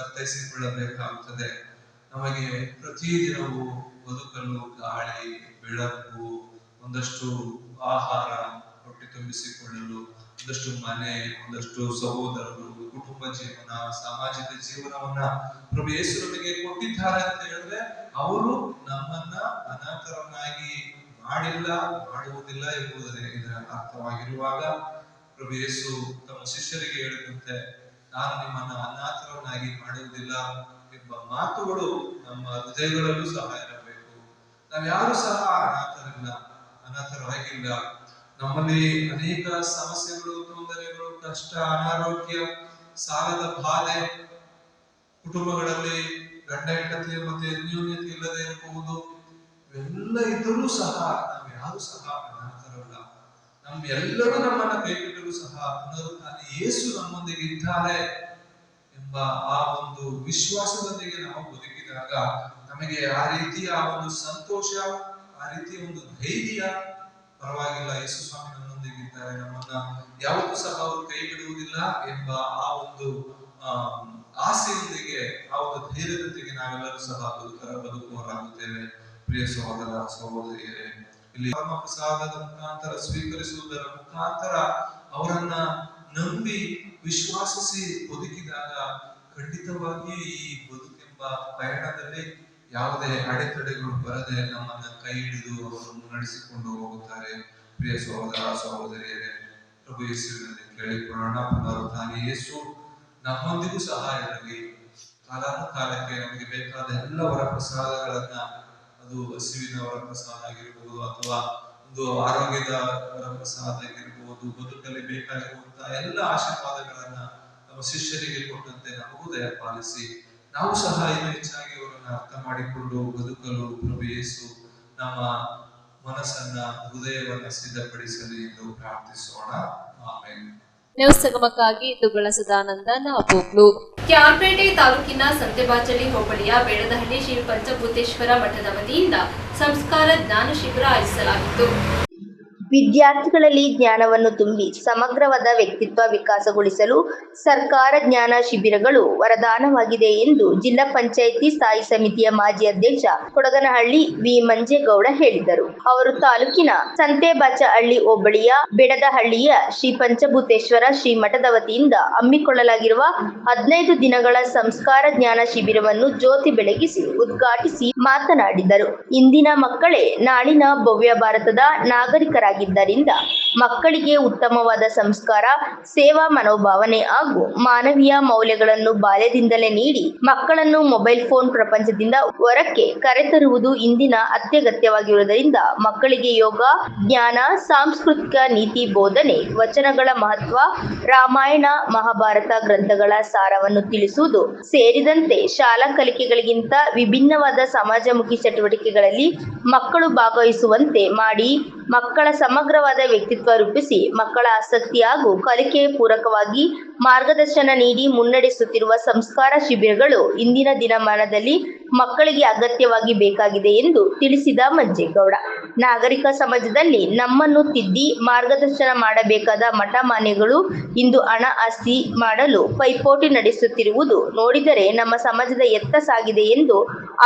ಅರ್ಥೈಸಿಕೊಳ್ಳಬೇಕಾಗುತ್ತದೆ. ನಮಗೆ ಪ್ರತಿದಿನವೂ ಬದುಕಲು ಗಾಳಿ, ಬೆಳಕು, ಒಂದಷ್ಟು ಆಹಾರ, ಹೊಟ್ಟೆ ತುಂಬಿಸಿಕೊಳ್ಳಲು ಒಂದಷ್ಟು ಮನೆ, ಒಂದಷ್ಟು ಸಹೋದರರು, ಕುಟುಂಬ ಜೀವನ, ಸಾಮಾಜಿಕ ಜೀವನವನ್ನ ಪ್ರಭು ಯೇಸು ನಮಗೆ ಕೊಟ್ಟಿದ್ದಾರೆ ಅಂತ ಹೇಳಿದ್ರೆ ಅವರು ನಮ್ಮನ್ನ ಅನಾಥರನ್ನಾಗಿ ಮಾಡಿಲ್ಲ, ಮಾಡುವುದಿಲ್ಲ ಎಂಬುದೇ ಇದರ ಅರ್ಥವಾಗಿರುವಾಗ ಪ್ರಭು ಯೇಸು ತಮ್ಮ ಶಿಷ್ಯರಿಗೆ ಹೇಳಿದಂತೆ ನಾನು ನಿಮ್ಮನ್ನ ಅನಾಥರನ್ನಾಗಿ ಮಾಡುವುದಿಲ್ಲ ಎಂಬ ಮಾತುಗಳು ನಮ್ಮ ಹೃದಯಗಳಲ್ಲೂ ಸಹ ಇರಬೇಕು. ನಾವ್ಯಾರು ಸಹ ಅನಾಥರಾಗಿಲ್ಲ. ನಮ್ಮಲ್ಲಿ ಅನೇಕ ಸಮಸ್ಯೆಗಳು, ತೊಂದರೆಗಳು, ಕಷ್ಟ, ಅನಾರೋಗ್ಯ, ಸಾಲದ ಬಾಧೆ, ಕುಟುಂಬಗಳಲ್ಲಿ ಗಂಡ ಹೆಂಡತಿ ಮತ್ತೆ ಅನ್ಯೋನ್ಯತೆ ಇಲ್ಲದೆ ಇರಬಹುದು. ಇವೆಲ್ಲ ಇದ್ದರೂ ಸಹ ನಾವ್ಯಾರು ಸಹ ಅನಾಥರಲ್ಲ. ನಮ್ಮೆಲ್ಲರೂ ನಮ್ಮನ್ನ ಕೈಬಿಟ್ಟರೂ ಸಹ ಪುನರುತ್ಥಾನ ಯೇಸು ನಮ್ಮೊಂದಿಗೆ ಇದ್ದಾರೆ ಎಂಬ ಆ ಒಂದು ವಿಶ್ವಾಸದೊಂದಿಗೆ ನಾವು ಬದುಕಿದಾಗ ನಮಗೆ ಆ ರೀತಿಯ ಒಂದು ಸಂತೋಷ, ಆ ರೀತಿಯ ಒಂದು ಧೈರ್ಯ, ಪರವಾಗಿಲ್ಲ ಯೇಸು ಸ್ವಾಮಿ ನಮ್ಮೊಂದಿಗೆ ಇದ್ದಾರೆ, ನಮ್ಮನ್ನ ಯಾವತ್ತೂ ಸಹ ಅವರು ಕೈ ಬಿಡುವುದಿಲ್ಲ ಎಂಬ ಆ ಒಂದು ಆಸೆಯೊಂದಿಗೆ, ಆ ಒಂದು ಧೈರ್ಯದೊಂದಿಗೆ ನಾವೆಲ್ಲರೂ ಸಹ ಬದುಕುವರಾಗುತ್ತೇವೆ. ಪ್ರಿಯ ಸಹೋದರ ಸಹೋದರಿಯರೇ, ಇಲ್ಲಿ ಪರಮ ಪ್ರಸಾದದ ಮುಖಾಂತರ ಸ್ವೀಕರಿಸುವುದರ ಮುಖಾಂತರ ಅವರನ್ನ ನಂಬಿ ವಿಶ್ವಾಸಿಸಿ ಬದುಕಿದಾಗ ಖಂಡಿತವಾಗಿ ಈ ಬದುಕೆಂಬ ಪಯಣದಲ್ಲಿ ಯಾವುದೇ ಅಡೆತಡೆಗಳು ಬರದೆ ನಮ್ಮನ್ನ ಕೈ ಹಿಡಿದು ಅವರು ಮುನ್ನಡೆಸಿಕೊಂಡು ಹೋಗುತ್ತಾರೆ. ಪ್ರಿಯ ಸಹೋದರ ಸಹೋದರಿಯರೇ, ಪ್ರಭು ಯೇಸುವಿನಲ್ಲಿ ಕೇಳಿಕೊಳ್ಳೋಣ, ಪುನರುತ್ಥಾನ ಯೇಸು ನಮ್ಮೊಂದಿಗೂ ಸಹ ಇರಲಿ. ಕಾಲಾನುಕಾಲಕ್ಕೆ ನಮಗೆ ಬೇಕಾದ ಎಲ್ಲ ವರ ಪ್ರಸಾದಗಳನ್ನ, ಅದು ಹಸಿವಿನ ವರ ಪ್ರಸಾದ ಆಗಿರ್ಬೋದು ಅಥವಾ ಒಂದು ಆರೋಗ್ಯದ ವರ ಪ್ರಸಾದ ಆಗಿರ್ಬೋದು, ಬದುಕಲ್ಲಿ ಬೇಕಾಗಿರುವಂತಹ ಎಲ್ಲ ಆಶೀರ್ವಾದಗಳನ್ನ ನಮ್ಮ ಶಿಷ್ಯರಿಗೆ ಕೊಟ್ಟಂತೆ ನಮಗೂ ದಯಪಾಲಿಸಿ ನಾವು ಸಹ ಇನ್ನೂ ಹೆಚ್ಚಾಗಿ ಅವರನ್ನು ಅರ್ಥ ಮಾಡಿಕೊಂಡು ಬದುಕಲು ಪ್ರಭು ಯೇಸು ನಮ್ಮ ಮನಸ್ಸನ್ನ, ಹೃದಯವನ್ನ ಸಿದ್ಧಪಡಿಸಲಿ ಎಂದು ಪ್ರಾರ್ಥಿಸೋಣ. ಆಮೆನ್. ನ್ಯೂಸ್ ಸಂಗಮಕ್ಕಾಗಿ ದುಗ್ಗಳ ಸದಾನಂದ ನಾಪೋಕ್ಲು. ಕ್ಯಾರ್ಪೇಟೆ ತಾಲೂಕಿನ ಸಂತೆಬಾಚಲಿ ಹೋಬಳಿಯ ಬೇಡದಹಳ್ಳಿ ಶ್ರೀ ಪಂಚಭೂತೇಶ್ವರ ಮಠದ ವತಿಯಿಂದ ಸಂಸ್ಕಾರ ಜ್ಞಾನ ಶಿಬಿರ ಆಯೋಜಿಸಲಾಗಿತ್ತು. ವಿದ್ಯಾರ್ಥಿಗಳಲ್ಲಿ ಜ್ಞಾನವನ್ನು ತುಂಬಿ ಸಮಗ್ರವಾದ ವ್ಯಕ್ತಿತ್ವ ವಿಕಾಸಗೊಳಿಸಲು ಸರ್ಕಾರ ಜ್ಞಾನ ಶಿಬಿರಗಳು ವರದಾನವಾಗಿದೆ ಎಂದು ಜಿಲ್ಲಾ ಪಂಚಾಯಿತಿ ಸ್ಥಾಯಿ ಸಮಿತಿಯ ಮಾಜಿ ಅಧ್ಯಕ್ಷ ಕೊಡಗನಹಳ್ಳಿ ವಿ ಮಂಜೇಗೌಡ ಹೇಳಿದರು. ಅವರು ತಾಲೂಕಿನ ಸಂತೆಬಾಚಹಳ್ಳಿ ಹೋಬಳಿಯ ಬೆಡದಹಳ್ಳಿಯ ಶ್ರೀ ಪಂಚಭೂತೇಶ್ವರ ಶ್ರೀ ಮಠದ ವತಿಯಿಂದ ಹಮ್ಮಿಕೊಳ್ಳಲಾಗಿರುವ 15 ದಿನಗಳ ಸಂಸ್ಕಾರ ಜ್ಞಾನ ಶಿಬಿರವನ್ನು ಜ್ಯೋತಿ ಬೆಳಗಿಸಿ ಉದ್ಘಾಟಿಸಿ ಮಾತನಾಡಿದರು. ಇಂದಿನ ಮಕ್ಕಳೇ ನಾಳಿನ ಭವ್ಯ ಭಾರತದ ನಾಗರಿಕರಾಗಿದ್ದರಿಂದ ಮಕ್ಕಳಿಗೆ ಉತ್ತಮವಾದ ಸಂಸ್ಕಾರ, ಸೇವಾ ಮನೋಭಾವನೆ ಹಾಗೂ ಮಾನವೀಯ ಮೌಲ್ಯಗಳನ್ನು ಬಾಲ್ಯದಿಂದಲೇ ನೀಡಿ ಮಕ್ಕಳನ್ನು ಮೊಬೈಲ್ ಫೋನ್ ಪ್ರಪಂಚದಿಂದ ಹೊರಕ್ಕೆ ಕರೆತರುವುದು ಇಂದಿನ ಅತ್ಯಗತ್ಯವಾಗಿರುವುದರಿಂದ ಮಕ್ಕಳಿಗೆ ಯೋಗ, ಜ್ಞಾನ, ಸಾಂಸ್ಕೃತಿಕ ನೀತಿ ಬೋಧನೆ, ವಚನಗಳ ಮಹತ್ವ, ರಾಮಾಯಣ, ಮಹಾಭಾರತ ಗ್ರಂಥಗಳ ಸಾರವನ್ನು ತಿಳಿಸುವುದು ಸೇರಿದಂತೆ ಶಾಲಾ ಕಲಿಕೆಗಳಿಗಿಂತ ವಿಭಿನ್ನವಾದ ಸಮಾಜಮುಖಿ ಚಟುವಟಿಕೆಗಳಲ್ಲಿ ಮಕ್ಕಳು ಭಾಗವಹಿಸುವಂತೆ ಮಾಡಿ ಮಕ್ಕಳ ಸಮಗ್ರವಾದ ವ್ಯಕ್ತಿತ್ವ ರೂಪಿಸಿ ಮಕ್ಕಳ ಆಸಕ್ತಿ ಹಾಗೂ ಕಲಿಕೆಗೆ ಪೂರಕವಾಗಿ ಮಾರ್ಗದರ್ಶನ ನೀಡಿ ಮುನ್ನಡೆಸುತ್ತಿರುವ ಸಂಸ್ಕಾರ ಶಿಬಿರಗಳು ಇಂದಿನ ದಿನಮಾನದಲ್ಲಿ ಮಕ್ಕಳಿಗೆ ಅಗತ್ಯವಾಗಿ ಬೇಕಾಗಿದೆ ಎಂದು ತಿಳಿಸಿದ ಮಂಜೇಗೌಡ, ನಾಗರಿಕ ಸಮಾಜದಲ್ಲಿ ನಮ್ಮನ್ನು ತಿದ್ದಿ ಮಾರ್ಗದರ್ಶನ ಮಾಡಬೇಕಾದ ಮಠಮಾನ್ಯಗಳು ಇಂದು ಹಣ ಆಸ್ತಿ ಮಾಡಲು ಪೈಪೋಟಿ ನಡೆಸುತ್ತಿರುವುದು ನೋಡಿದರೆ ನಮ್ಮ ಸಮಾಜದ ಎತ್ತ ಸಾಗಿದೆ ಎಂದು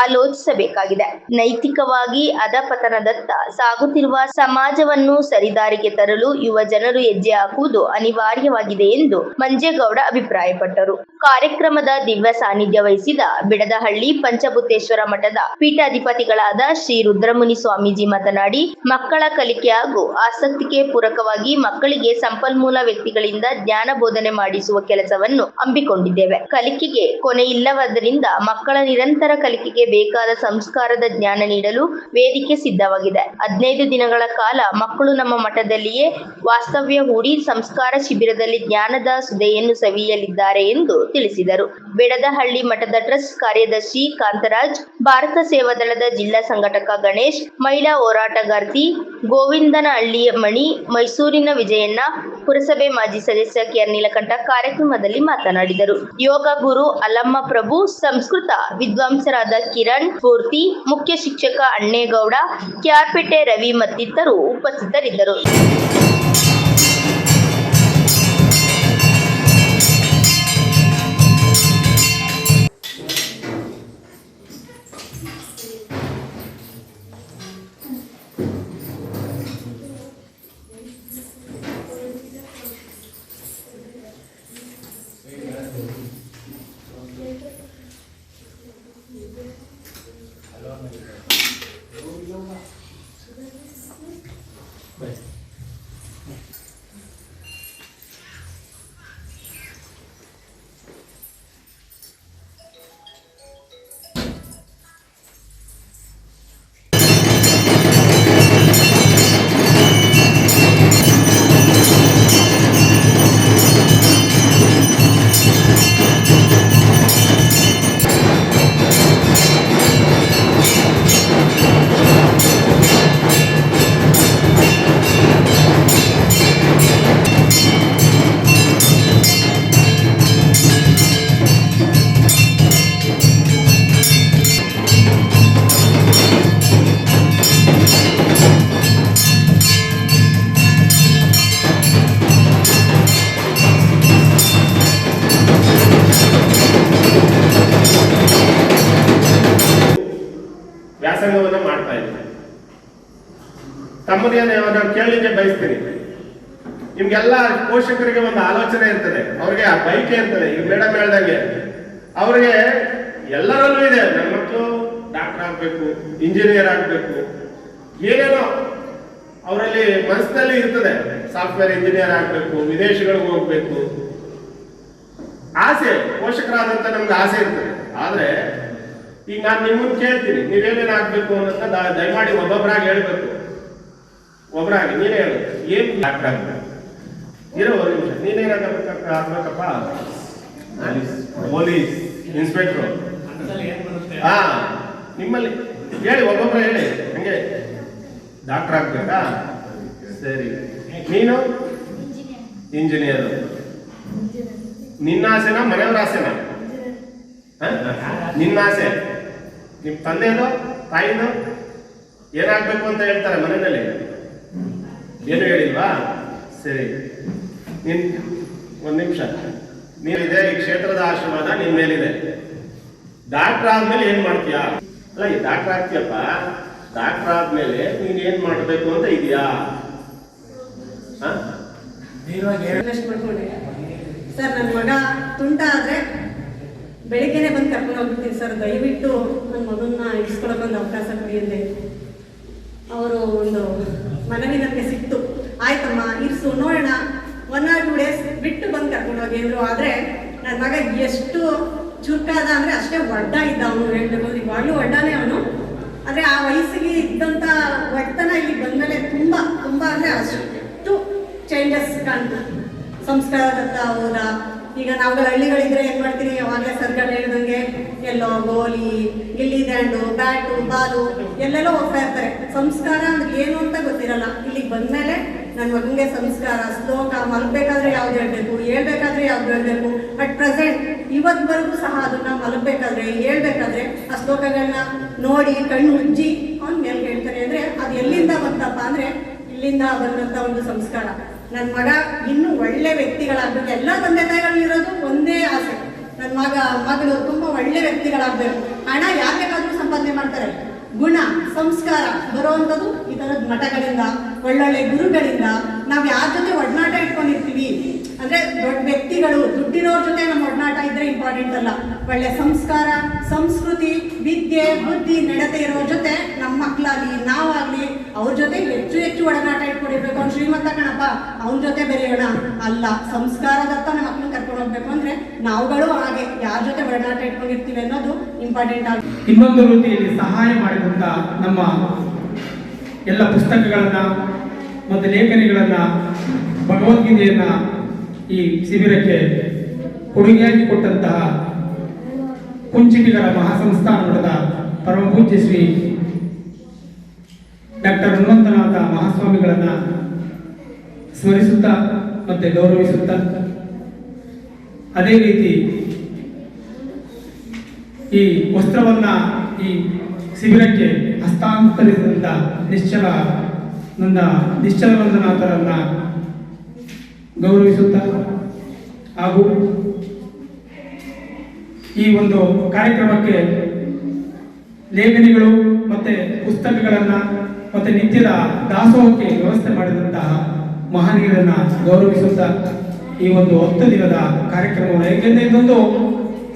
ಆಲೋಚಿಸಬೇಕಾಗಿದೆ. ನೈತಿಕವಾಗಿ ಅಧಪತನದತ್ತ ಸಾಗುತ್ತಿರುವ ಸಮಾಜವನ್ನು ಸರಿದಾರಿಗೆ ತರಲು ಯುವ ಜನರು ಹೆಜ್ಜೆ ಹಾಕುವುದು ಅನಿವಾರ್ಯವಾಗಿದೆ ಎಂದು ಮಂಜೇಗೌಡ ಅಭಿಪ್ರಾಯಪಟ್ಟರು. ಕಾರ್ಯಕ್ರಮದ ದಿವ್ಯ ಸಾನ್ನಿಧ್ಯ ವಹಿಸಿದ ಬಿಡದಹಳ್ಳಿ ಪಂಚಭೂತೇಶ್ವರ ಮಠದ ಪೀಠಾಧಿಪತಿಗಳಾದ ಶ್ರೀ ರುದ್ರಮುನಿ ಸ್ವಾಮೀಜಿ ಮಾತನಾಡಿ, ಮಕ್ಕಳ ಕಲಿಕೆ ಹಾಗೂ ಆಸಕ್ತಿಗೆ ಪೂರಕವಾಗಿ ಮಕ್ಕಳಿಗೆ ಸಂಪನ್ಮೂಲ ವ್ಯಕ್ತಿಗಳಿಂದ ಜ್ಞಾನ ಬೋಧನೆ ಮಾಡಿಸುವ ಕೆಲಸವನ್ನು ಹಮ್ಮಿಕೊಂಡಿದ್ದೇವೆ. ಕಲಿಕೆಗೆ ಕೊನೆಯಿಲ್ಲವಾದ್ದರಿಂದ ಮಕ್ಕಳ ನಿರಂತರ ಕಲಿಕೆಗೆ ಮಕ್ಕಳಿಗೆ ಬೇಕಾದ ಸಂಸ್ಕಾರದ ಜ್ಞಾನ ನೀಡಲು ವೇದಿಕೆ ಸಿದ್ಧವಾಗಿದೆ. 15 ದಿನಗಳ ಕಾಲ ಮಕ್ಕಳು ನಮ್ಮ ಮಠದಲ್ಲಿಯೇ ವಾಸ್ತವ್ಯ ಹೂಡಿ ಸಂಸ್ಕಾರ ಶಿಬಿರದಲ್ಲಿ ಜ್ಞಾನದ ಸುಧೆಯನ್ನು ಸವಿಯಲಿದ್ದಾರೆ ಎಂದು ತಿಳಿಸಿದರು. ಬೆಡದಹಳ್ಳಿ ಮಠದ ಟ್ರಸ್ಟ್ ಕಾರ್ಯದರ್ಶಿ ಕಾಂತರಾಜ್, ಭಾರತ ಸೇವಾದಳದ ಜಿಲ್ಲಾ ಸಂಘಟಕ ಗಣೇಶ್, ಮಹಿಳಾ ಹೋರಾಟಗಾರ್ತಿ ಗೋವಿಂದನಹಳ್ಳಿಯ ಮಣಿ, ಮೈಸೂರಿನ ವಿಜಯಣ್ಣ, ಪುರಸಭೆ ಮಾಜಿ ಸದಸ್ಯ ಕೆಆರ್ ನೀಲಕಂಠ ಕಾರ್ಯಕ್ರಮದಲ್ಲಿ ಮಾತನಾಡಿದರು. ಯೋಗ ಗುರು ಅಲ್ಲಮ್ಮ ಪ್ರಭು, ಸಂಸ್ಕೃತ ವಿದ್ವಾಂಸರಾದ ಕಿರಣ್ ಸ್ಫೂರ್ತಿ, ಮುಖ್ಯ ಶಿಕ್ಷಕ ಅಣ್ಣೇಗೌಡ, ಕ್ಯಾರ್ಪೇಟೆ ರವಿ ಮತ್ತಿತರರು ಉಪಸ್ಥಿತರಿದ್ದರು. ವ್ಯಾಸಂಗವನ್ನ ಮಾಡ್ತಾ ಇದ್ದೀನಿ. ತಮ್ಮನೇನು ನಾನು ಕೇಳಲಿಕ್ಕೆ ಬಯಸ್ತೀನಿ, ನಿಮ್ಗೆಲ್ಲ ಪೋಷಕರಿಗೆ ಒಂದು ಆಲೋಚನೆ ಇರ್ತದೆ, ಅವ್ರಿಗೆ ಆ ಬೈಕೆ ಇರ್ತದೆ. ಈಗ ಮೇಡಮ್ ಹೇಳ್ದಂಗೆ ಅವ್ರಿಗೆ ಎಲ್ಲರಲ್ಲೂ ಇದೆ, ನನ್ನ ಮಕ್ಕಳು ಡಾಕ್ಟರ್ ಆಗ್ಬೇಕು, ಇಂಜಿನಿಯರ್ ಆಗ್ಬೇಕು, ಏನೇನೋ ಅವರಲ್ಲಿ ಮನಸ್ಸಿನಲ್ಲಿ ಇರ್ತದೆ. ಸಾಫ್ಟ್ವೇರ್ ಇಂಜಿನಿಯರ್ ಆಗ್ಬೇಕು, ವಿದೇಶಗಳಿಗೆ ಹೋಗ್ಬೇಕು, ಆಸೆ ಪೋಷಕರಾದಂತ ನಮ್ಗೆ ಆಸೆ ಇರ್ತದೆ. ಆದ್ರೆ ಈಗ ನಾನು ನಿಮ್ಮನ್ನು ಕೇಳ್ತೀನಿ, ನೀವೇನೇನು ಆಗ್ಬೇಕು ಅನ್ನೋದನ್ನ ದಯಮಾಡಿ ಒಬ್ಬೊಬ್ಬರಾಗಿ ಹೇಳ್ಬೇಕು. ಒಬ್ಬರಾಗಿ ನೀನೇ ಹೇಳು, ಏನ್ ಡಾಕ್ಟರ್ ಆಗ್ಬೇಕು, ಇರೋ ಒಂದು ನಿಮಿಷ, ನೀನೇನಾಗಬೇಕಪ್ಪ? Police inspector. ಹಾ, ನಿಮ್ಮಲ್ಲಿ ಹೇಳಿ, ಒಬ್ಬೊಬ್ಬರ ಹೇಳಿ. ಹಂಗೆ ಡಾಕ್ಟರ್ ಆಗ್ಬೇಕಾ? ಸರಿ. ನೀನು ಇಂಜಿನಿಯರ್. ನಿನ್ನ ಆಸೆನಾ ಮನೆಯವ್ರ ಆಸೆನಾ? ನಿನ್ನ ಆಸೆ. ನಿಮ್ ತಂದೆದು ತಾಯಿದು ಏನಾಗ್ಬೇಕು ಅಂತ ಹೇಳ್ತಾರೆ ಮನೆಯಲ್ಲಿ? ಏನು ಹೇಳಿಲ್ವಾ? ಸರಿ, ನಿನ್ ಒಂದ್ ನಿಮಿಷ, ನೀನಿದೆ ಈ ಕ್ಷೇತ್ರದ ಆಶ್ರಮದ ನಿನ್ ಮೇಲಿದೆ. ಡಾಕ್ಟರ್ ಆದ್ಮೇಲೆ ಏನ್ ಮಾಡ್ತೀಯಾ? ಅಲ್ಲ, ಈ ಡಾಕ್ಟರ್ ಆಗ್ತೀಯಪ್ಪ, ಡಾಕ್ಟರ್ ಆದ್ಮೇಲೆ ನೀನ್ ಏನ್ ಮಾಡ್ಬೇಕು ಅಂತ ಇದೆಯಾ? ಸರ್, ನನ್ನ ಮಗ ತುಂಟ ಆದ್ರೆ ಬೆಳಿಗ್ಗೆನೆ ಬಂದು ಕರ್ಕೊಂಡು ಹೋಗ್ಬಿಡ್ತೀನಿ ಸರ್. ದಯವಿಟ್ಟು ನನ್ನ ಮಗನ್ನ ಇಸ್ಕೊಳಕ್ಕೊಂದು ಅವಕಾಶ ಕೊಡಿ ಅಂದೆ. ಅವರು ಒಂದು ಮನವಿ ನನಗೆ ಸಿಕ್ತು. ಆಯ್ತಮ್ಮ, ಇರ್ಸು ನೋಡೋಣ, 1 or 2 days ಬಿಟ್ಟು ಬಂದು ಕರ್ಕೊಂಡು ಹೋಗಿ ಅಂದ್ರು. ಆದರೆ ನನ್ನ ಮಗ ಎಷ್ಟು ಚುರುಕಾದ ಅಂದರೆ ಅಷ್ಟೇ ಒಡ್ಡ ಇದ್ದ. ಅವನು ಹೇಳ್ಬೇಕು ಅಂದ್ರೆ ಇವಾಗಲೂ ಒಡ್ಡಾನೇ ಅವನು. ಆದರೆ ಆ ವಯಸ್ಸಿಗೆ ಇದ್ದಂಥ ಒಡ್ತನ ಇಲ್ಲಿ ಬಂದಮೇಲೆ ತುಂಬ ತುಂಬ ಅಂದರೆ ಅಷ್ಟು ಚೇಂಜಸ್ ಕಾಣ್ತು. ಸಂಸ್ಕಾರದತ್ತ ಹೋದ. ಈಗ ನಾವುಗಳು ಹಳ್ಳಿಗಳಿದ್ರೆ ಏನ್ ಮಾಡ್ತೀವಿ, ಯಾವಾಗಲೇ ಸರ್ಕಾರ ಹೇಳಿದಂಗೆ ಎಲ್ಲೋ ಗೋಲಿ, ಗಿಲ್ಲಿ ಡ್ಯಾಂಡು, ಬ್ಯಾಟು, ಬಾಲು ಎಲ್ಲೆಲ್ಲೋ ಹೋಗ್ತಾ ಇರ್ತಾರೆ. ಸಂಸ್ಕಾರ ಅಂದ್ರೆ ಏನು ಅಂತ ಗೊತ್ತಿರಲ್ಲ. ಇಲ್ಲಿಗೆ ಬಂದ್ಮೇಲೆ ನನ್ನ ಮಗನಿಗೆ ಸಂಸ್ಕಾರ, ಶ್ಲೋಕ, ಮಲಗಬೇಕಾದ್ರೆ ಯಾವ್ದು ಹೇಳ್ಬೇಕು, ಹೇಳ್ಬೇಕಾದ್ರೆ ಯಾವ್ದು ಹೇಳ್ಬೇಕು. ಅಟ್ ಪ್ರೆಸೆಂಟ್ ಇವತ್ವರೆಗೂ ಸಹ ಅದನ್ನ ಮಲಗಬೇಕಾದ್ರೆ, ಹೇಳ್ಬೇಕಾದ್ರೆ ಆ ಶ್ಲೋಕಗಳನ್ನ ನೋಡಿ ಕಣ್ಣು ಉಜ್ಜಿ ಅವ್ನ ಮೇಲೆ ಹೇಳ್ತಾರೆ. ಅಂದ್ರೆ ಅದು ಎಲ್ಲಿಂದ ಬಂತಪ್ಪ ಅಂದ್ರೆ ಇಲ್ಲಿಂದ ಬಂದಂತ ಒಂದು ಸಂಸ್ಕಾರ. ನನ್ನ ಮಗ ಇನ್ನೂ ಒಳ್ಳೆ ವ್ಯಕ್ತಿಗಳಾಗಬೇಕು. ಎಲ್ಲ ತಂದೆ ತಾಯಿಗಳು ಇರೋದು ಒಂದೇ ಆಸೆ, ನನ್ನ ಮಗಳು ತುಂಬಾ ಒಳ್ಳೆ ವ್ಯಕ್ತಿಗಳಾಗಬೇಕು. ಹಣ ಯಾರು ಬೇಕಾದ್ರೂ ಸಂಪಾದನೆ ಮಾಡ್ತಾರೆ, ಗುಣ ಸಂಸ್ಕಾರ ಬರುವಂಥದ್ದು ಈ ಥರದ ಮಠಗಳಿಂದ, ಒಳ್ಳೊಳ್ಳೆ ಗುರುಗಳಿಂದ. ನಾವು ಯಾರ ಜೊತೆ ಒಡನಾಟ ಇಟ್ಕೊಂಡಿರ್ತೀವಿ ಅಂದ್ರೆ ದೊಡ್ಡ ವ್ಯಕ್ತಿಗಳು, ದುಡ್ಡಿರೋರ ಜೊತೆ ನಮ್ಮ ಒಡನಾಟ ಇದ್ರೆ ಇಂಪಾರ್ಟೆಂಟ್ ಅಲ್ಲ. ಒಳ್ಳೆ ಸಂಸ್ಕಾರ, ಸಂಸ್ಕೃತಿ, ವಿದ್ಯೆ, ಬುದ್ಧಿ, ನಡತೆ ಇರೋರ ಜೊತೆ ನಮ್ಮ ಮಕ್ಕಳಾಗ್ಲಿ ನಾವಾಗ್ಲಿ ಅವ್ರ ಜೊತೆ ಹೆಚ್ಚು ಹೆಚ್ಚು ಒಡನಾಟ ಇಟ್ಕೊಂಡಿರ್ಬೇಕು. ಅವ್ನು ಶ್ರೀಮಂತ ಕಣಪ್ಪ, ಅವನ ಜೊತೆ ಬೆರೆಯೋಣ ಅಲ್ಲ. ಸಂಸ್ಕಾರದತ್ತ ನಮ್ಮ ಮಕ್ಕಳನ್ನ ಕರ್ಕೊಂಡು ಹೋಗ್ಬೇಕು ಅಂದ್ರೆ ನಾವುಗಳು ಹಾಗೆ ಯಾರ ಜೊತೆ ಒಡನಾಟ ಇಟ್ಕೊಂಡಿರ್ತೀವಿ ಅನ್ನೋದು ಇಂಪಾರ್ಟೆಂಟ್ ಆಗುತ್ತೆ. ಇನ್ನೊಂದು ರೀತಿಯಲ್ಲಿ ಸಹಾಯ ಮಾಡಿದಂಥ ನಮ್ಮ ಎಲ್ಲ ಪುಸ್ತಕಗಳನ್ನು ಮತ್ತು ಲೇಖನಿಗಳನ್ನು, ಭಗವದ್ಗೀತೆಯನ್ನು ಈ ಶಿಬಿರಕ್ಕೆ ಕೊಡುಗೆಯಾಗಿ ಕೊಟ್ಟಂತಹ ಕುಂಚಿಟಿಗರ ಮಹಾಸಂಸ್ಥಾನ ಮಠದ ಪರಮ ಪೂಜ್ಯ ಶ್ರೀ ಡಾಕ್ಟರ್ ಹನುಮಂತನಾಥ ಮಹಾಸ್ವಾಮಿಗಳನ್ನು ಸ್ಮರಿಸುತ್ತಾ ಮತ್ತು ಗೌರವಿಸುತ್ತಾ, ಅದೇ ರೀತಿ ಈ ವಸ್ತ್ರವನ್ನು ಈ ಶಿಬಿರಕ್ಕೆ ಹಸ್ತಾಂತರಿಸಿದಂಥ ನಿಶ್ಚಲವಂದನಾಥರನ್ನು ಗೌರವಿಸುತ್ತಾ ಹಾಗೂ ಈ ಒಂದು ಕಾರ್ಯಕ್ರಮಕ್ಕೆ ಲೇಖನಿಗಳು ಮತ್ತು ಪುಸ್ತಕಗಳನ್ನು ಮತ್ತು ನಿತ್ಯದ ದಾಸೋಹಕ್ಕೆ ವ್ಯವಸ್ಥೆ ಮಾಡಿದಂತಹ ಮಹನೀಯರನ್ನು ಗೌರವಿಸುತ್ತಾ ಈ ಒಂದು 10 ದಿನದ ಕಾರ್ಯಕ್ರಮವನ್ನು, ಏಕೆಂದರೆ ಇದೊಂದು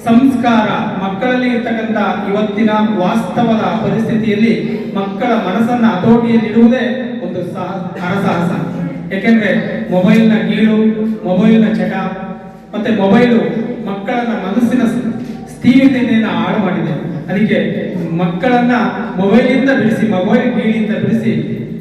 ಸಂಸ್ಕಾರ ಮಕ್ಕಳಲ್ಲಿ ಇರ್ತಕ್ಕಂಥ ಇವತ್ತಿನ ವಾಸ್ತವದ ಪರಿಸ್ಥಿತಿಯಲ್ಲಿ ಮಕ್ಕಳ ಮನಸ್ಸನ್ನು ಹತೋಟಿಯಲ್ಲಿಡುವುದೇ ಒಂದು ಹರಸಾಹಸ. ಏಕೆಂದರೆ ಮೊಬೈಲ್ನ ಗೀಳು, ಮೊಬೈಲ್ನ ಚಟ ಮತ್ತೆ ಮೊಬೈಲು ಮಕ್ಕಳನ್ನ ಮನಸ್ಸಿನ ಸ್ಥಿರತೆಯನ್ನು ಹಾಳು ಮಾಡಿದೆ. ಅದಕ್ಕೆ ಮಕ್ಕಳನ್ನ ಮೊಬೈಲಿಂದ ಬಿಡಿಸಿ, ಮೊಬೈಲ್ ಗೀಳಿಂದ ಬಿಡಿಸಿ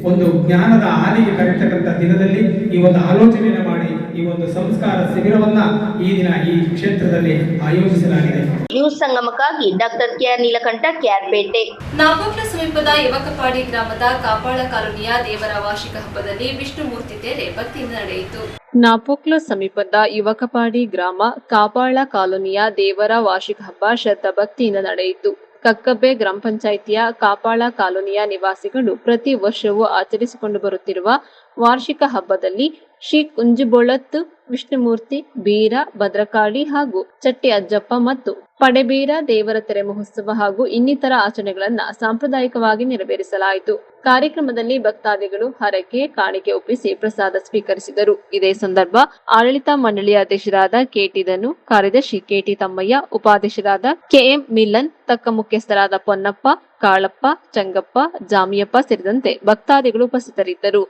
ಒಂದು ಜ್ಞಾನದ ಹಾದಿಗೆ ಕರೆತಕ್ಕಂಥ ದಿನದಲ್ಲಿ ಈ ಒಂದು ಆಲೋಚನೆಯನ್ನು ಮಾಡಿ ಈ ಒಂದು ಸಂಸ್ಕಾರ ಶಿಬಿರವನ್ನ ಈ ದಿನ ಈ ಕ್ಷೇತ್ರದಲ್ಲಿ ಆಯೋಜಿಸಲಾಗಿದೆ. ನ್ಯೂಸ್ ಸಂಗಮಕ್ಕಾಗಿ ಡಾಕ್ಟರ್ ಕೆಆರ್ ನೀಲಕಂಠ, ಕೆಆರ್ಪೇಟೆ. ನಾಪೋಕ್ಲ ಸಮೀಪದ ಯುವಕಪಾಡಿ ಗ್ರಾಮದ ಕಾಪಾಳ ಕಾಲೋನಿಯ ದೇವರ ವಾರ್ಷಿಕ ಹಬ್ಬದಲ್ಲಿ ವಿಷ್ಣುಮೂರ್ತಿ ತೇರೆ ಭಕ್ತಿಯಿಂದ ನಡೆಯಿತು. ನಾಪೋಕ್ಲ ಸಮೀಪದ ಯುವಕಪಾಡಿ ಗ್ರಾಮ ಕಾಪಾಳ ಕಾಲೋನಿಯ ದೇವರ ವಾರ್ಷಿಕ ಹಬ್ಬ ಶ್ರದ್ಧಾ ಭಕ್ತಿಯಿಂದ ನಡೆಯಿತು. ಕಕ್ಕಬ್ಬೆ ಗ್ರಾಮ ಪಂಚಾಯಿತಿಯ ಕಾಪಾಳ ಕಾಲೋನಿಯ ನಿವಾಸಿಗಳು ಪ್ರತಿ ವರ್ಷವೂ ಆಚರಿಸಿಕೊಂಡು ಬರುತ್ತಿರುವ ವಾರ್ಷಿಕ ಹಬ್ಬದಲ್ಲಿ ಶ್ರೀ ಕುಂಜುಬೊಳತ್ತು ವಿಷ್ಣುಮೂರ್ತಿ, ಬೀರ, ಭದ್ರಕಾಳಿ ಹಾಗೂ ಚಟ್ಟಿ ಅಜ್ಜಪ್ಪ ಮತ್ತು ಪಡೆಬೀರ ದೇವರ ತೆರೆ ಮಹೋತ್ಸವ ಹಾಗೂ ಇನ್ನಿತರ ಆಚರಣೆಗಳನ್ನ ಸಾಂಪ್ರದಾಯಿಕವಾಗಿ ನೆರವೇರಿಸಲಾಯಿತು. ಕಾರ್ಯಕ್ರಮದಲ್ಲಿ ಭಕ್ತಾದಿಗಳು ಹರಕೆ, ಕಾಣಿಕೆ ಒಪ್ಪಿಸಿ ಪ್ರಸಾದ ಸ್ವೀಕರಿಸಿದರು. ಇದೇ ಸಂದರ್ಭ ಆಡಳಿತ ಮಂಡಳಿಯ ಅಧ್ಯಕ್ಷರಾದ ಕೆಟಿ ಧನು, ಕಾರ್ಯದರ್ಶಿ ಕೆಟಿ ತಮ್ಮಯ್ಯ, ಉಪಾಧ್ಯಕ್ಷರಾದ ಕೆಎಂ ಮಿಲನ್, ತಕ್ಕ ಮುಖ್ಯಸ್ಥರಾದ ಪೊನ್ನಪ್ಪ, ಕಾಳಪ್ಪ, ಚಂಗಪ್ಪ, ಜಾಮಿಯಪ್ಪ ಸೇರಿದಂತೆ ಭಕ್ತಾದಿಗಳು ಉಪಸ್ಥಿತರಿದ್ದರು.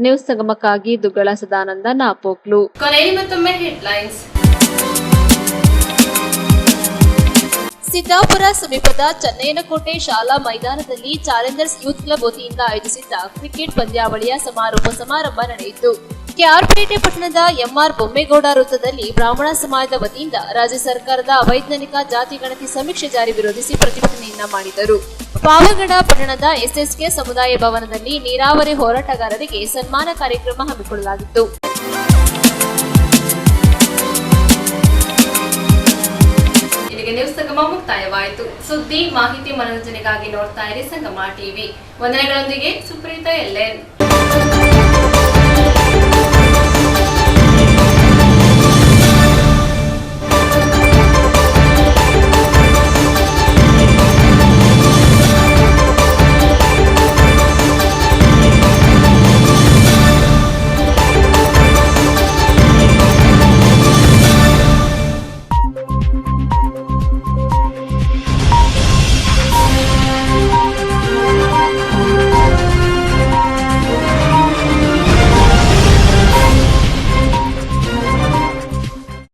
ನ್ಯೂಸ್ ಸಂಗಮಕ್ಕಾಗಿ ದುಗ್ಗಳ ಸದಾನಂದ, ನಾಪೋಕ್ಲು. ಕೊನೆಯಲ್ಲಿ ಮತ್ತೊಮ್ಮೆ ಹೆಡ್ಲೈನ್ಸ್. ಸಿದ್ದಾಪುರ ಸಮೀಪದ ಚನ್ನಯ್ಯನಕೋಟೆ ಶಾಲಾ ಮೈದಾನದಲ್ಲಿ ಚಾಲೆಂಜರ್ಸ್ ಯೂತ್ ಕ್ಲಬ್ ವತಿಯಿಂದ ಆಯೋಜಿಸಿದ್ದ ಕ್ರಿಕೆಟ್ ಪಂದ್ಯಾವಳಿಯ ಸಮಾರೋಪ ಸಮಾರಂಭ ನಡೆಯಿತು. ಕೆಆರ್ಪೇಟೆ ಪಟ್ಟಣದ ಎಂಆರ್ ಬೊಮ್ಮೇಗೌಡ ವೃತ್ತದಲ್ಲಿ ಬ್ರಾಹ್ಮಣ ಸಮಾಜದ ವತಿಯಿಂದ ರಾಜ್ಯ ಸರ್ಕಾರದ ಅವೈಜ್ಞಾನಿಕ ಜಾತಿ ಗಣತಿ ಸಮೀಕ್ಷೆ ಜಾರಿ ವಿರೋಧಿಸಿ ಪ್ರತಿಭಟನೆಯನ್ನ ಮಾಡಿದರು. ಪಾವಗಡ ಪಟ್ಟಣದ ಎಸ್ಎಸ್ಕೆ ಸಮುದಾಯ ಭವನದಲ್ಲಿ ನೀರಾವರಿ ಹೋರಾಟಗಾರರಿಗೆ ಸನ್ಮಾನ ಕಾರ್ಯಕ್ರಮ ಹಮ್ಮಿಕೊಳ್ಳಲಾಗಿತ್ತು. ಇಲ್ಲಿಗೆ ನ್ಯೂಸ್ ಸಂಗಮ ಮುಕ್ತಾಯವಾಯಿತು. ಸುದ್ದಿ, ಮಾಹಿತಿ, ಮನೋರಂಜನೆಗಾಗಿ ನೋಡ್ತಾ ಇರಿ ಸಂಗಮ ಟಿವಿ. ವಂದನೆಗಳೊಂದಿಗೆ ಸುಪ್ರೀತಾ ಎಲ್ಎನ್.